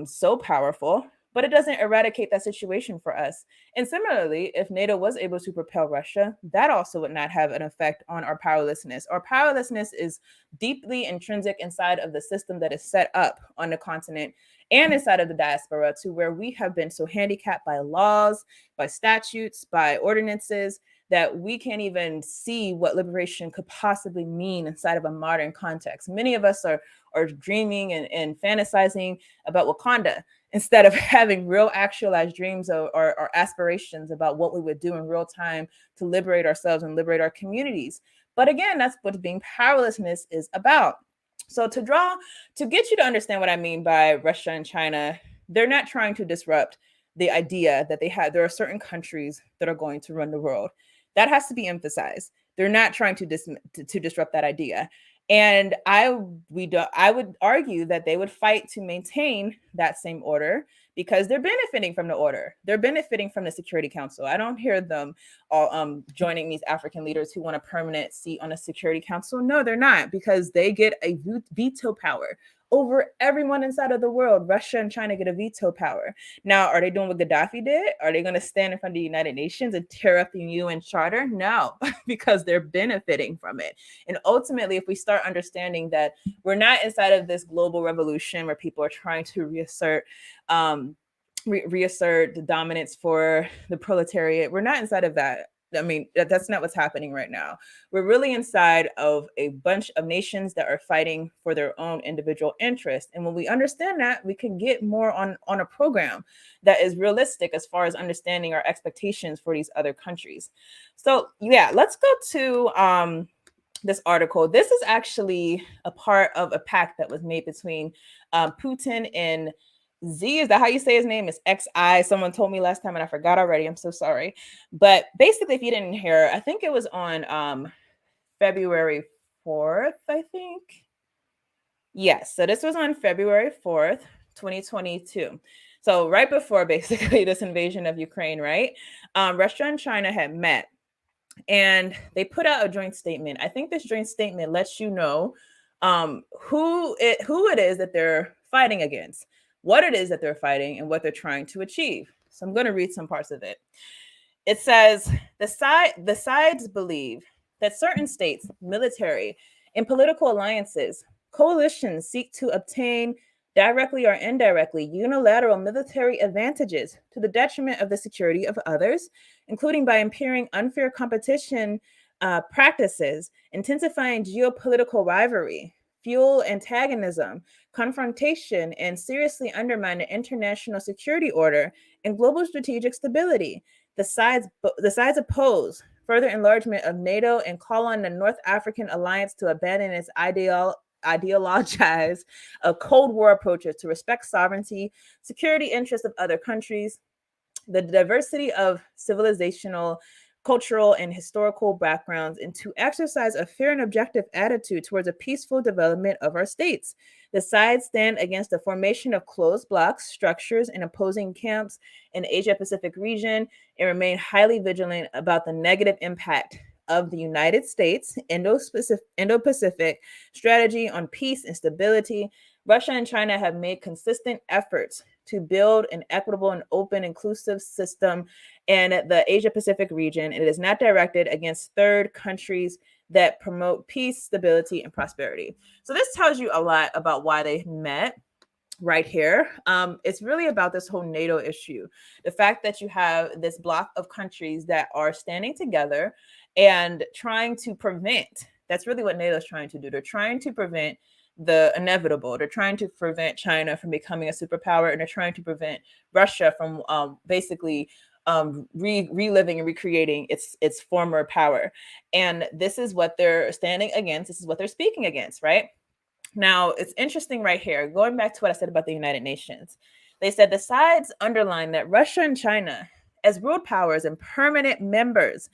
[SPEAKER 1] so powerful, but it doesn't eradicate that situation for us. And similarly, if NATO was able to propel Russia, that also would not have an effect on our powerlessness. Our powerlessness is deeply intrinsic inside of the system that is set up on the continent and inside of the diaspora, to where we have been so handicapped by laws, by statutes, by ordinances, that we can't even see what liberation could possibly mean inside of a modern context. Many of us are dreaming and fantasizing about Wakanda. instead of having real actualized dreams or aspirations about what we would do in real time to liberate ourselves and liberate our communities. But again, that's what being powerlessness is about. So to get you to understand what I mean by Russia and China, they're not trying to disrupt the idea that there are certain countries that are going to run the world. That has to be emphasized. They're not trying to disrupt that idea. And I would argue that they would fight to maintain that same order because they're benefiting from the order. They're benefiting from the Security Council. I don't hear them all joining these African leaders who want a permanent seat on a Security Council. No, they're not, because they get a veto power over everyone inside of the world. Russia and China get a veto power. Now, are they doing what Gaddafi did? Are they going to stand in front of the United Nations and tear up the UN Charter? No, because they're benefiting from it. And ultimately, if we start understanding that we're not inside of this global revolution where people are trying to reassert the dominance for the proletariat, we're not inside of that. I mean, that's not what's happening right now. We're really inside of a bunch of nations that are fighting for their own individual interests. And when we understand that, we can get more on a program that is realistic as far as understanding our expectations for these other countries. So yeah, let's go to this article. This is actually a part of a pact that was made between Putin and Z. Is that how you say his name? Is XI. Someone told me last time and I forgot already. I'm so sorry. But basically, if you didn't hear, I think it was on February 4th, I think. Yes. So this was on February 4th, 2022. So right before basically this invasion of Ukraine, right? Russia and China had met and they put out a joint statement. I think this joint statement lets you know who it is that they're fighting against, what it is that they're fighting, and what they're trying to achieve. So I'm going to read some parts of it. It says, the sides believe that certain states, military, and political alliances, coalitions seek to obtain directly or indirectly unilateral military advantages to the detriment of the security of others, including by impairing unfair competition practices, intensifying geopolitical rivalry, fuel antagonism, confrontation, and seriously undermine the international security order and global strategic stability. The sides oppose further enlargement of NATO and call on the North African Alliance to abandon its ideologize Cold War approaches to respect sovereignty, security interests of other countries, the diversity of civilizational, cultural, and historical backgrounds, and to exercise a fair and objective attitude towards a peaceful development of our states. The sides stand against the formation of closed blocks, structures, and opposing camps in the Asia-Pacific region, and remain highly vigilant about the negative impact of the United States Indo-Pacific strategy on peace and stability. Russia and China have made consistent efforts to build an equitable and open, inclusive system in the Asia-Pacific region. It is not directed against third countries that promote peace, stability, and prosperity. So this tells you a lot about why they met right here. It's really about this whole NATO issue. The fact that you have this block of countries that are standing together and trying to prevent, that's really what NATO is trying to do. They're trying to prevent the inevitable. They're trying to prevent China from becoming a superpower, and they're trying to prevent Russia from basically reliving and recreating its former power. And this is what they're standing against. This is what they're speaking against, right? Now, it's interesting right here, going back to what I said about the United Nations. They said the sides underline that Russia and China, as world powers and permanent members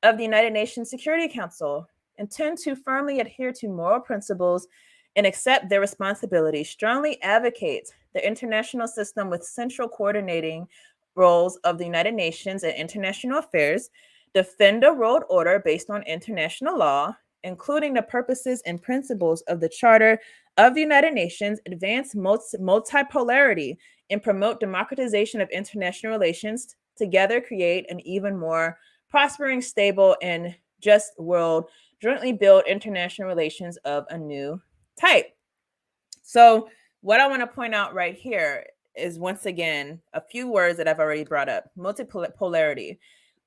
[SPEAKER 1] of the United Nations Security Council, intend to firmly adhere to moral principles and accept their responsibility, strongly advocate the international system with central coordinating roles of the United Nations and international affairs, defend a world order based on international law, including the purposes and principles of the Charter of the United Nations, advance multipolarity, and promote democratization of international relations, together create an even more prospering, stable, and just world, jointly build international relations of a new type. So what I want to point out right here is, once again, a few words that I've already brought up. Multipolarity.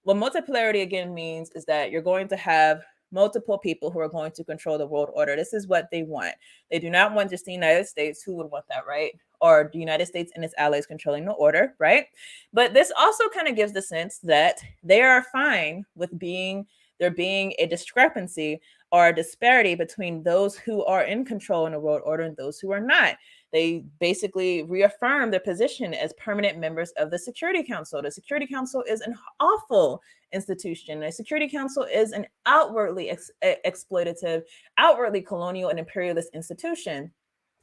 [SPEAKER 1] What multipolarity again means is that you're going to have multiple people who are going to control the world order. This is what they want. They do not want just the United States. Who would want that, right? or the United States and its allies controlling the order, right? But this also kind of gives the sense that they are fine with there being a discrepancy or a disparity between those who are in control in the world order and those who are not. They basically reaffirm their position as permanent members of the Security Council. The Security Council is an awful institution. The Security Council is an outwardly exploitative, outwardly colonial and imperialist institution.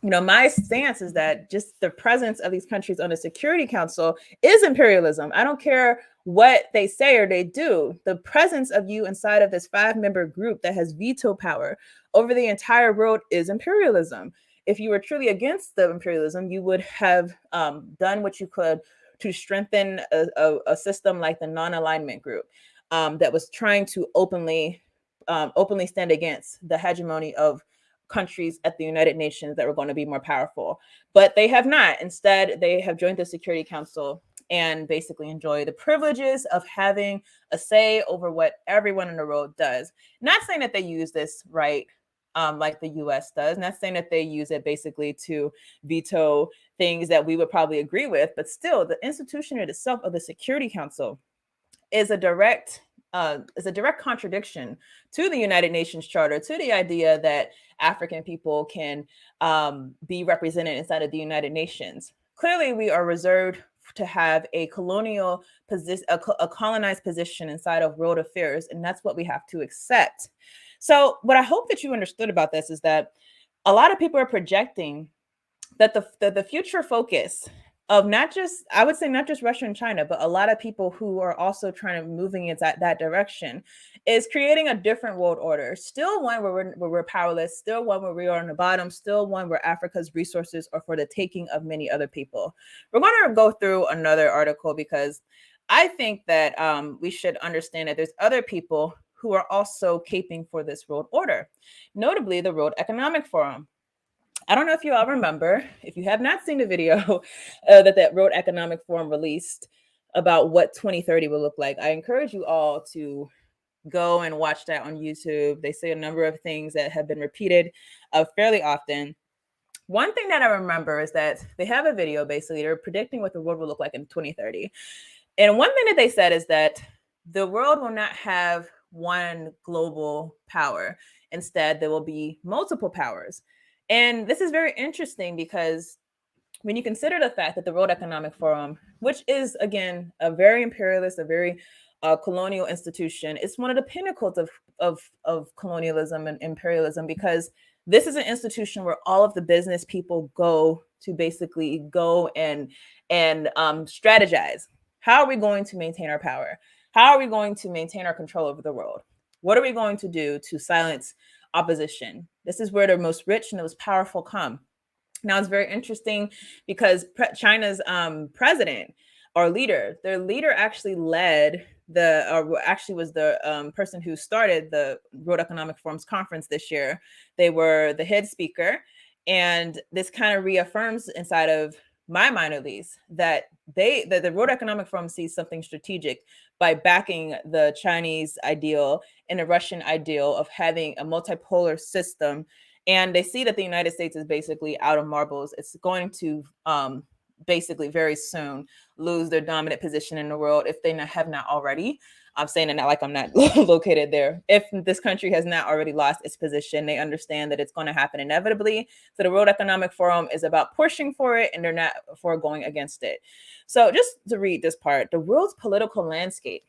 [SPEAKER 1] You know, my stance is that just the presence of these countries on the Security Council is imperialism. I don't care what they say or they do. The presence of you inside of this 5-member group that has veto power over the entire world is imperialism. If you were truly against the imperialism, you would have done what you could to strengthen a system like the non-alignment group that was trying to openly stand against the hegemony of countries at the United Nations that were going to be more powerful. But they have not. Instead, they have joined the Security Council and basically enjoy the privileges of having a say over what everyone in the world does. Not saying that they use this right like the US does, not saying that they use it basically to veto things that we would probably agree with, but still the institution itself of the Security Council is a direct contradiction to the United Nations Charter, to the idea that African people can be represented inside of the United Nations. Clearly, we are reserved to have a colonial position, a colonized position inside of world affairs, and that's what we have to accept. So what I hope that you understood about this is that a lot of people are projecting that the future focus of not just, I would say not just Russia and China, but a lot of people who are also trying to moving in that direction is creating a different world order. Still one where we're powerless, still one where we are on the bottom, still one where Africa's resources are for the taking of many other people. We're going to go through another article because I think that we should understand that there's other people who are also caping for this world order, notably the World Economic Forum. I don't know if you all remember, if you have not seen the video that World Economic Forum released about what 2030 will look like, I encourage you all to go and watch that on YouTube. They say a number of things that have been repeated fairly often. One thing that I remember is that they have a video, basically, they're predicting what the world will look like in 2030. And one thing that they said is that the world will not have one global power. Instead, there will be multiple powers. And this is very interesting because when you consider the fact that the World Economic Forum, which is, again, a very imperialist, a very colonial institution, it's one of the pinnacles of colonialism and imperialism, because this is an institution where all of the business people go to basically go and strategize. How are we going to maintain our power? How are we going to maintain our control over the world? What are we going to do to silence opposition? This is where the most rich and the most powerful come. Now, it's very interesting because China's president or leader, their leader actually led was the person who started the World Economic Forum's conference this year. They were the head speaker. And this kind of reaffirms inside of my mind, at least, that the World Economic Forum sees something strategic by backing the Chinese ideal and the Russian ideal of having a multipolar system. And they see that the United States is basically out of marbles. It's going to basically very soon lose their dominant position in the world if they have not already. I'm saying it not like I'm not located there. If this country has not already lost its position, they understand that it's going to happen inevitably. So the World Economic Forum is about pushing for it, and they're not for going against it. So just to read this part, the world's political landscape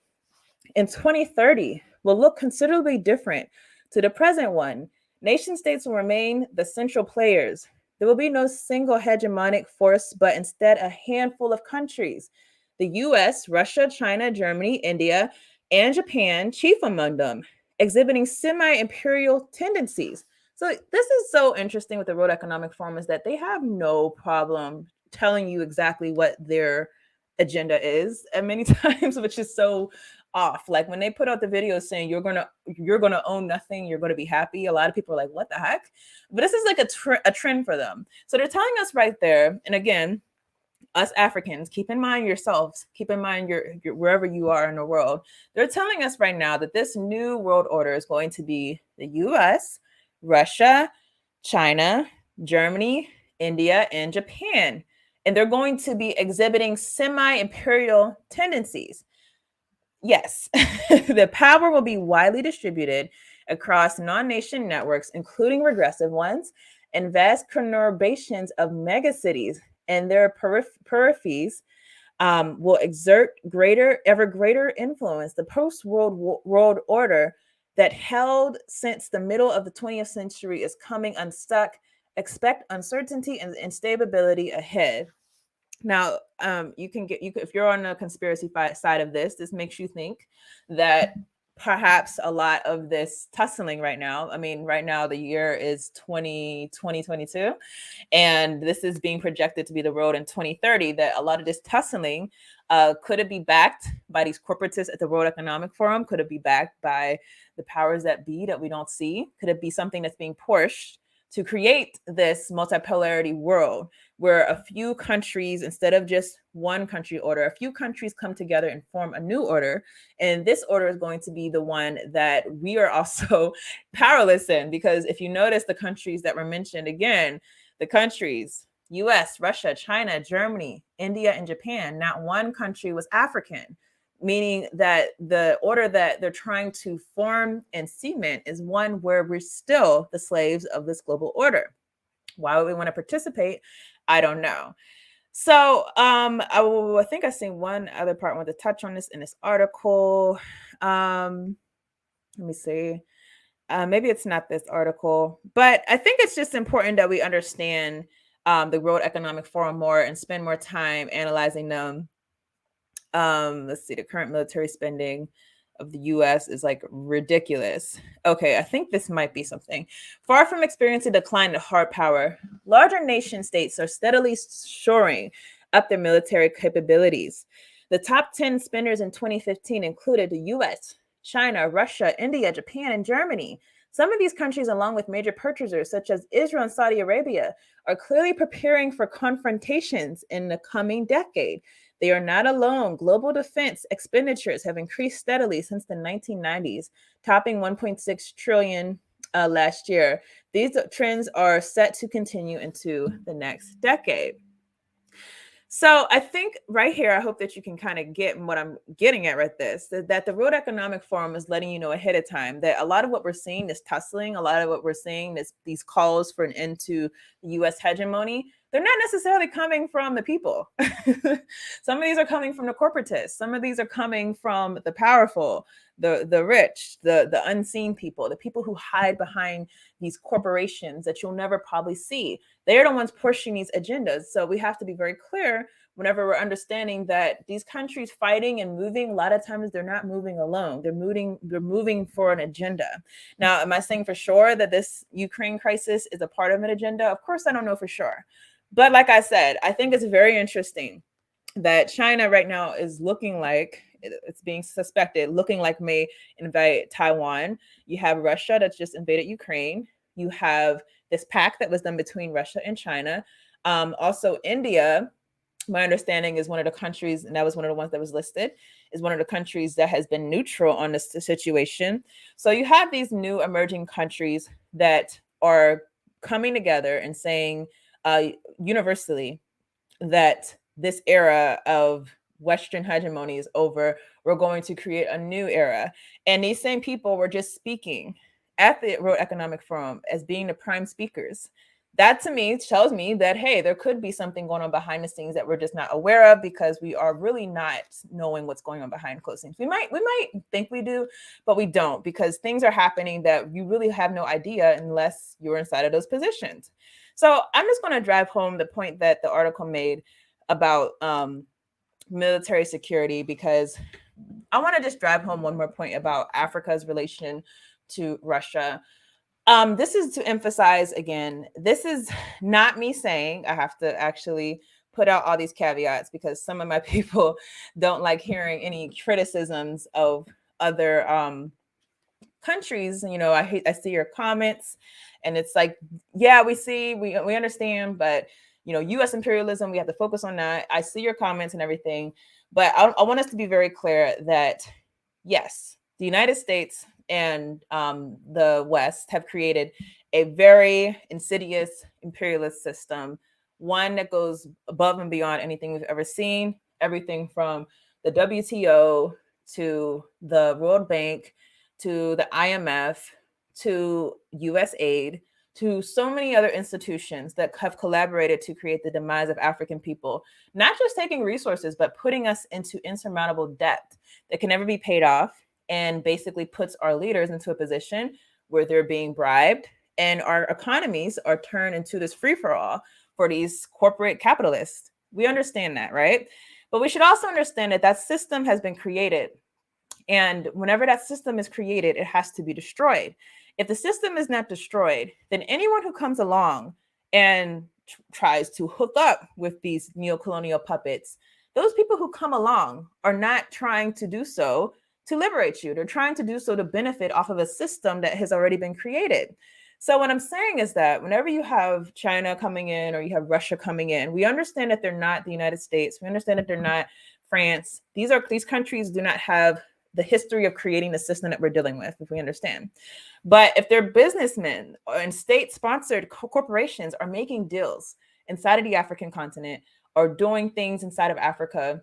[SPEAKER 1] in 2030 will look considerably different to the present one. Nation states will remain the central players. There will be no single hegemonic force, but instead a handful of countries. The US, Russia, China, Germany, India, and Japan, chief among them, exhibiting semi-imperial tendencies. So this is so interesting with the World Economic Forum, is that they have no problem telling you exactly what their agenda is, and many times, which is so off. Like when they put out the video saying you're gonna own nothing, you're gonna be happy, a lot of people are like, what the heck? But this is like a trend for them. So they're telling us right there, and again, us Africans, keep in mind yourselves, keep in mind your wherever you are in the world. They're telling us right now that this new world order is going to be the US, Russia, China, Germany, India, and Japan. and they're going to be exhibiting semi-imperial tendencies. Yes, the power will be widely distributed across non-nation networks, including regressive ones, and vast conurbations of megacities and their peripheries will exert ever greater influence. The post-world order that held since the middle of the 20th century is coming unstuck. Expect uncertainty and instability ahead. Now, if you're on the conspiracy side of this makes you think that perhaps a lot of this tussling right now, I mean, right now the year is 2022, and this is being projected to be the road in 2030, that a lot of this tussling, could it be backed by these corporatists at the World Economic Forum? Could it be backed by the powers that be that we don't see? Could it be something that's being pushed to create this multipolarity world where a few countries, instead of just one country order, a few countries come together and form a new order? And this order is going to be the one that we are also powerless in, because if you notice the countries that were mentioned, again, the countries, US, Russia, China, Germany, India, and Japan, not one country was African, meaning that the order that they're trying to form and cement is one where we're still the slaves of this global order. Why would we want to participate? I don't know. So I think I seen one other part I want to touch on this in this article. Let me see. Maybe it's not this article, but I think it's just important that we understand the World Economic Forum more and spend more time analyzing them. Let's see, the current military spending of the US is like ridiculous. Okay, I think this might be something. Far from experiencing a decline in hard power, larger nation states are steadily shoring up their military capabilities. The top 10 spenders in 2015 included the US, China, Russia, India, Japan, and Germany. Some of these countries, along with major purchasers such as Israel and Saudi Arabia, are clearly preparing for confrontations in the coming decade. They are not alone. Global defense expenditures have increased steadily since the 1990s, topping 1.6 trillion last year. These trends are set to continue into the next decade. So I think right here, I hope that you can kind of get what I'm getting at right this, that the World Economic Forum is letting you know ahead of time that a lot of what we're seeing, this tussling, a lot of what we're seeing, these calls for an end to the US hegemony, they're not necessarily coming from the people. Some of these are coming from the corporatists. Some of these are coming from the powerful, the rich, the unseen people, the people who hide behind these corporations that you'll never probably see. They're the ones pushing these agendas. So we have to be very clear whenever we're understanding that these countries fighting and moving, a lot of times they're not moving alone. They're moving for an agenda. Now, am I saying for sure that this Ukraine crisis is a part of an agenda? Of course, I don't know for sure. But like I said, I think it's very interesting that China right now is looking like, it's being suspected, looking like may invade Taiwan. You have Russia that's just invaded Ukraine. You have this pact that was done between Russia and China. Also, India, my understanding, is one of the countries, and that was one of the ones that was listed, is one of the countries that has been neutral on this situation. So you have these new emerging countries that are coming together and saying universally that this era of Western hegemony is over. We're going to create a new era. And these same people were just speaking at the World Economic Forum as being the prime speakers. That to me tells me that, hey, there could be something going on behind the scenes that we're just not aware of, because we are really not knowing what's going on behind closed scenes. We might think we do, but we don't, because things are happening that you really have no idea unless you're inside of those positions. So I'm just going to drive home the point that the article made about military security, because I want to just drive home one more point about Africa's relation to Russia. This is to emphasize, again, this is not me saying, I have to actually put out all these caveats, because some of my people don't like hearing any criticisms of other countries. You know, I see your comments, and it's like, yeah, we understand, but you know, US imperialism, we have to focus on that. I see your comments and everything, but I want us to be very clear that yes, the United States and the West have created a very insidious imperialist system one that goes above and beyond anything we've ever seen, everything from the WTO to the World Bank to the IMF to US aid to so many other institutions that have collaborated to create the demise of African people, not just taking resources, but putting us into insurmountable debt that can never be paid off, and basically puts our leaders into a position where they're being bribed and our economies are turned into this free-for-all for these corporate capitalists. We understand that, right? But we should also understand that that system has been created. And whenever that system is created, it has to be destroyed. If the system is not destroyed, then anyone who comes along and tries to hook up with these neocolonial puppets, those people who come along are not trying to do so to liberate you. They're trying to do so to benefit off of a system that has already been created. So what I'm saying is that whenever you have China coming in or you have Russia coming in, we understand that they're not the United States. We understand that they're not France. These countries do not have the history of creating the system that we're dealing with, if we understand. But if they're businessmen and state-sponsored corporations are making deals inside of the African continent or doing things inside of Africa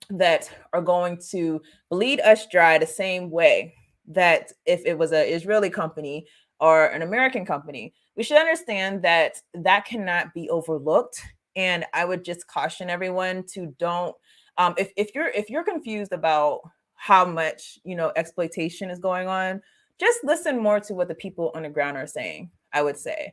[SPEAKER 1] that are going to bleed us dry the same way that if it was an Israeli company or an American company, we should understand that that cannot be overlooked. And I would just caution everyone to don't, if you're confused about how much, exploitation is going on, just listen more to what the people on the ground are saying, I would say.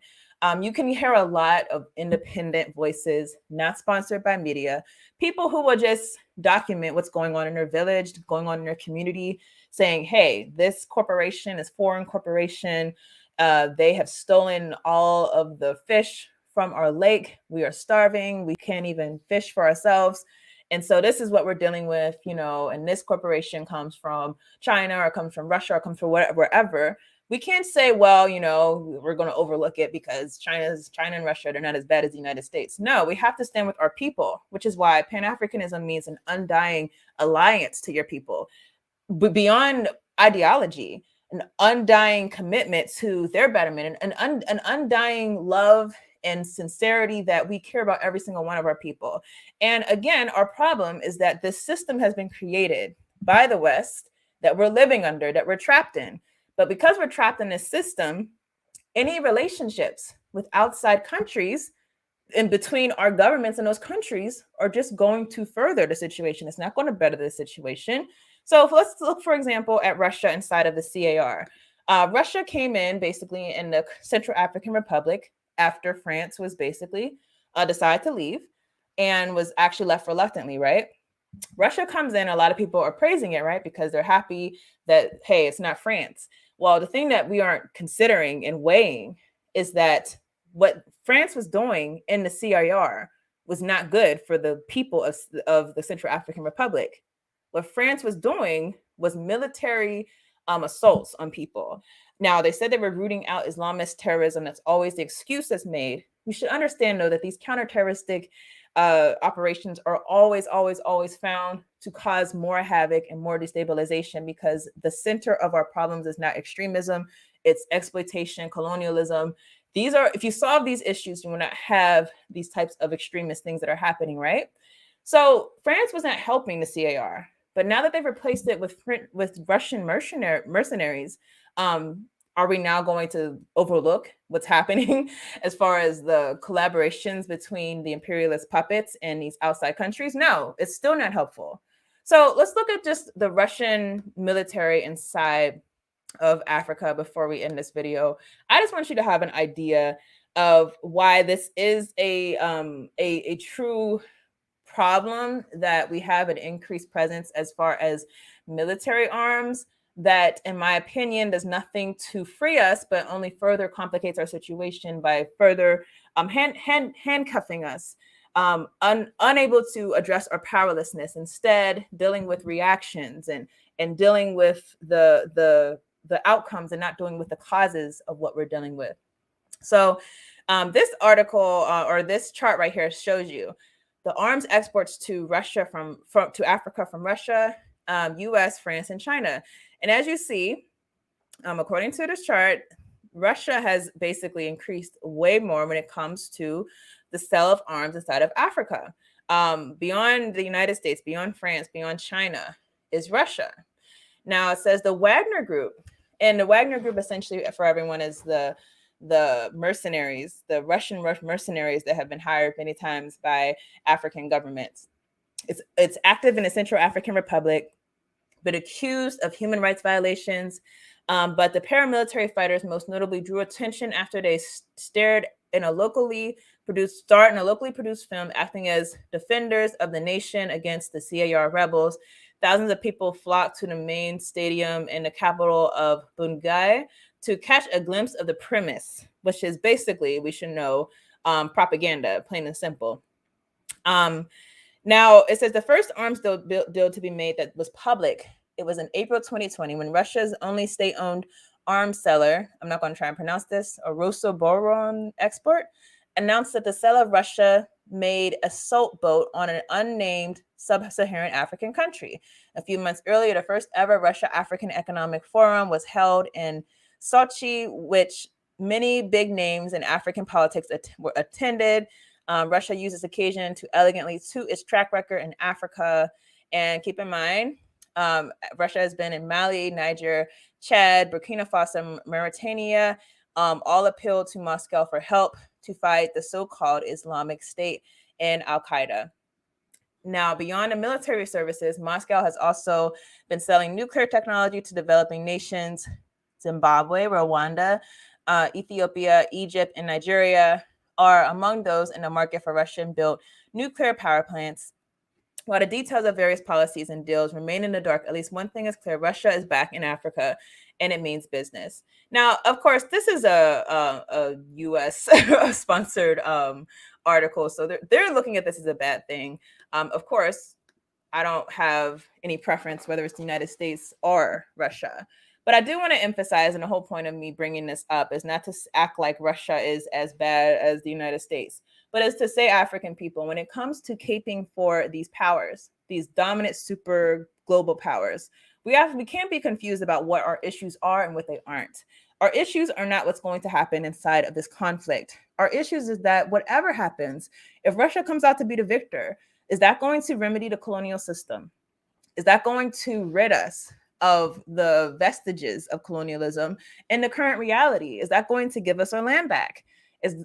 [SPEAKER 1] You can hear a lot of independent voices, not sponsored by media, people who will just document what's going on in their village, going on in their community, saying, hey, this corporation is foreign corporation. They have stolen all of the fish from our lake. We are starving. We can't even fish for ourselves. And so this is what we're dealing with, and this corporation comes from China or comes from Russia or comes from wherever. We can't say, well, we're going to overlook it because China and Russia, they're not as bad as the United States. No, we have to stand with our people, which is why Pan-Africanism means an undying alliance to your people. But beyond ideology, an undying commitment to their betterment, an undying love and sincerity that we care about every single one of our people. And again, our problem is that this system has been created by the West that we're living under, that we're trapped in. But because we're trapped in this system, any relationships with outside countries in between our governments and those countries are just going to further the situation. It's not going to better the situation. So let's look, for example, at Russia inside of the CAR. Russia came in basically in the Central African Republic after France was basically decided to leave and was actually left reluctantly, right? Russia comes in, a lot of people are praising it, right? Because they're happy that, hey, it's not France. Well, the thing that we aren't considering and weighing is that what France was doing in the CAR was not good for the people of the Central African Republic. What France was doing was military assaults on people. Now, they said they were rooting out Islamist terrorism. That's always the excuse that's made. We should understand, though, that these counter-terroristic operations are always found to cause more havoc and more destabilization, because the center of our problems is not extremism, it's exploitation, colonialism. These are, if you solve these issues, you will not have these types of extremist things that are happening, right? So France was not helping the CAR, but now that they've replaced it with Russian mercenaries, are we now going to overlook what's happening as far as the collaborations between the imperialist puppets and these outside countries? No, it's still not helpful. So let's look at just the Russian military inside of Africa before we end this video. I just want you to have an idea of why this is a true problem, that we have an increased presence as far as military arms, that, in my opinion, does nothing to free us, but only further complicates our situation by further handcuffing us, unable to address our powerlessness, instead dealing with reactions and dealing with the outcomes and not dealing with the causes of what we're dealing with. So this article or this chart right here shows you the arms exports to Russia to Africa from Russia, US, France, and China. And as you see, according to this chart, Russia has basically increased way more when it comes to the sale of arms inside of Africa. Beyond the United States, beyond France, beyond China is Russia. Now it says the Wagner Group, and the Wagner Group essentially for everyone is the mercenaries, the Russian mercenaries that have been hired many times by African governments. It's active in the Central African Republic, been accused of human rights violations. But the paramilitary fighters most notably drew attention after they starred in a locally produced film acting as defenders of the nation against the CAR rebels. Thousands of people flocked to the main stadium in the capital of Bangui to catch a glimpse of the premise, which is basically, we should know, propaganda, plain and simple. Now, it says the first arms deal to be made that was public. It was in April 2020 when Russia's only state-owned arms seller, I'm not going to try and pronounce this, Rosoboron Export, announced that the seller of Russia-made assault boat on an unnamed sub-Saharan African country. A few months earlier, the first ever Russia-African Economic Forum was held in Sochi, which many big names in African politics attended. Russia used this occasion to elegantly toot its track record in Africa. And keep in mind, Russia has been in Mali, Niger, Chad, Burkina Faso, Mauritania, all appealed to Moscow for help to fight the so-called Islamic State and Al-Qaeda. Now, beyond the military services, Moscow has also been selling nuclear technology to developing nations, Zimbabwe, Rwanda, Ethiopia, Egypt, and Nigeria are among those in the market for Russian-built nuclear power plants. While the details of various policies and deals remain in the dark, at least one thing is clear: Russia is back in Africa, and it means business. Now, of course, this is a U.S. sponsored article, so they're looking at this as a bad thing. Of course, I don't have any preference whether it's the United States or Russia. But I do want to emphasize, and the whole point of me bringing this up is not to act like Russia is as bad as the United States, but is to say, African people, when it comes to caping for these powers, these dominant super global powers, we can't be confused about what our issues are and what they aren't. Our issues are not what's going to happen inside of this conflict. Our issues is that whatever happens, if Russia comes out to be the victor, is that going to remedy the colonial system? Is that going to rid us of the vestiges of colonialism in the current reality? Is that going to give us our land back?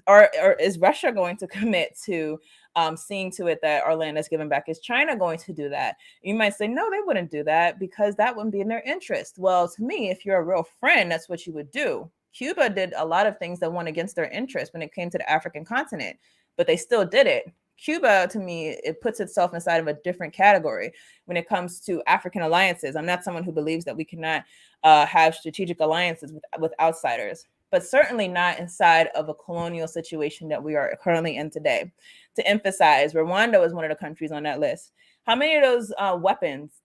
[SPEAKER 1] Or is Russia going to commit to seeing to it that our land is given back? Is China going to do that? You might say, no, they wouldn't do that because that wouldn't be in their interest. Well, to me, if you're a real friend, that's what you would do. Cuba did a lot of things that went against their interest when it came to the African continent, but they still did it. Cuba, to me, it puts itself inside of a different category when it comes to African alliances. I'm not someone who believes that we cannot have strategic alliances with outsiders, but certainly not inside of a colonial situation that we are currently in today. To emphasize, Rwanda was one of the countries on that list. How many of those weapons,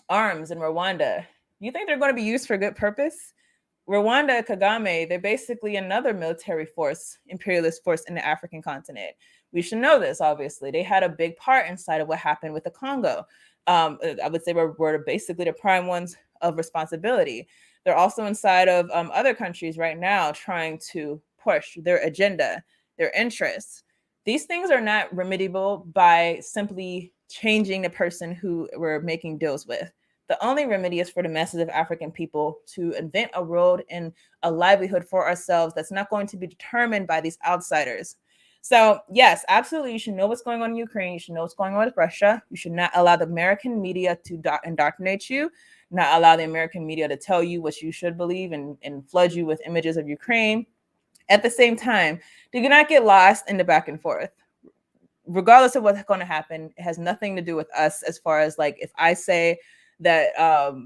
[SPEAKER 1] arms in Rwanda, you think they're going to be used for a good purpose? Rwanda, Kagame, they're basically another military force, imperialist force in the African continent. We should know this, obviously. They had a big part inside of what happened with the Congo. I would say we're basically the prime ones of responsibility. They're also inside of other countries right now trying to push their agenda, their interests. These things are not remediable by simply changing the person who we're making deals with. The only remedy is for the masses of African people to invent a world and a livelihood for ourselves that's not going to be determined by these outsiders. So yes, absolutely, you should know what's going on in Ukraine. You should know what's going on with Russia. You should not allow the American media to indoctrinate you, not allow the American media to tell you what you should believe and flood you with images of Ukraine. At the same time, do not get lost in the back and forth. Regardless of what's going to happen, it has nothing to do with us as far as like if I say that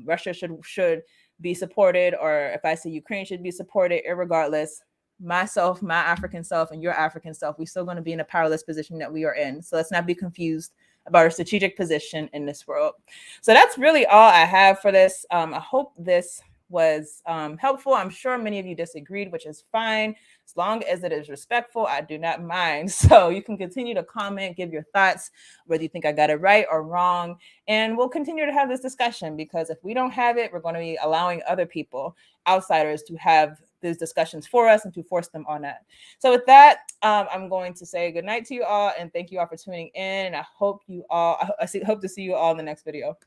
[SPEAKER 1] Russia should be supported, or if I say Ukraine should be supported, irregardless, myself, my African self, and your African self, we're still going to be in a powerless position that we are in. So let's not be confused about our strategic position in this world. So that's really all I have for this. I hope this was helpful. I'm sure many of you disagreed, which is fine. As long as it is respectful, I do not mind. So you can continue to comment, give your thoughts, whether you think I got it right or wrong. And we'll continue to have this discussion, because if we don't have it, we're going to be allowing other people, outsiders, to have these discussions for us and to force them on us. So with that, I'm going to say good night to you all, and thank you all for tuning in. I hope you all, hope to see you all in the next video.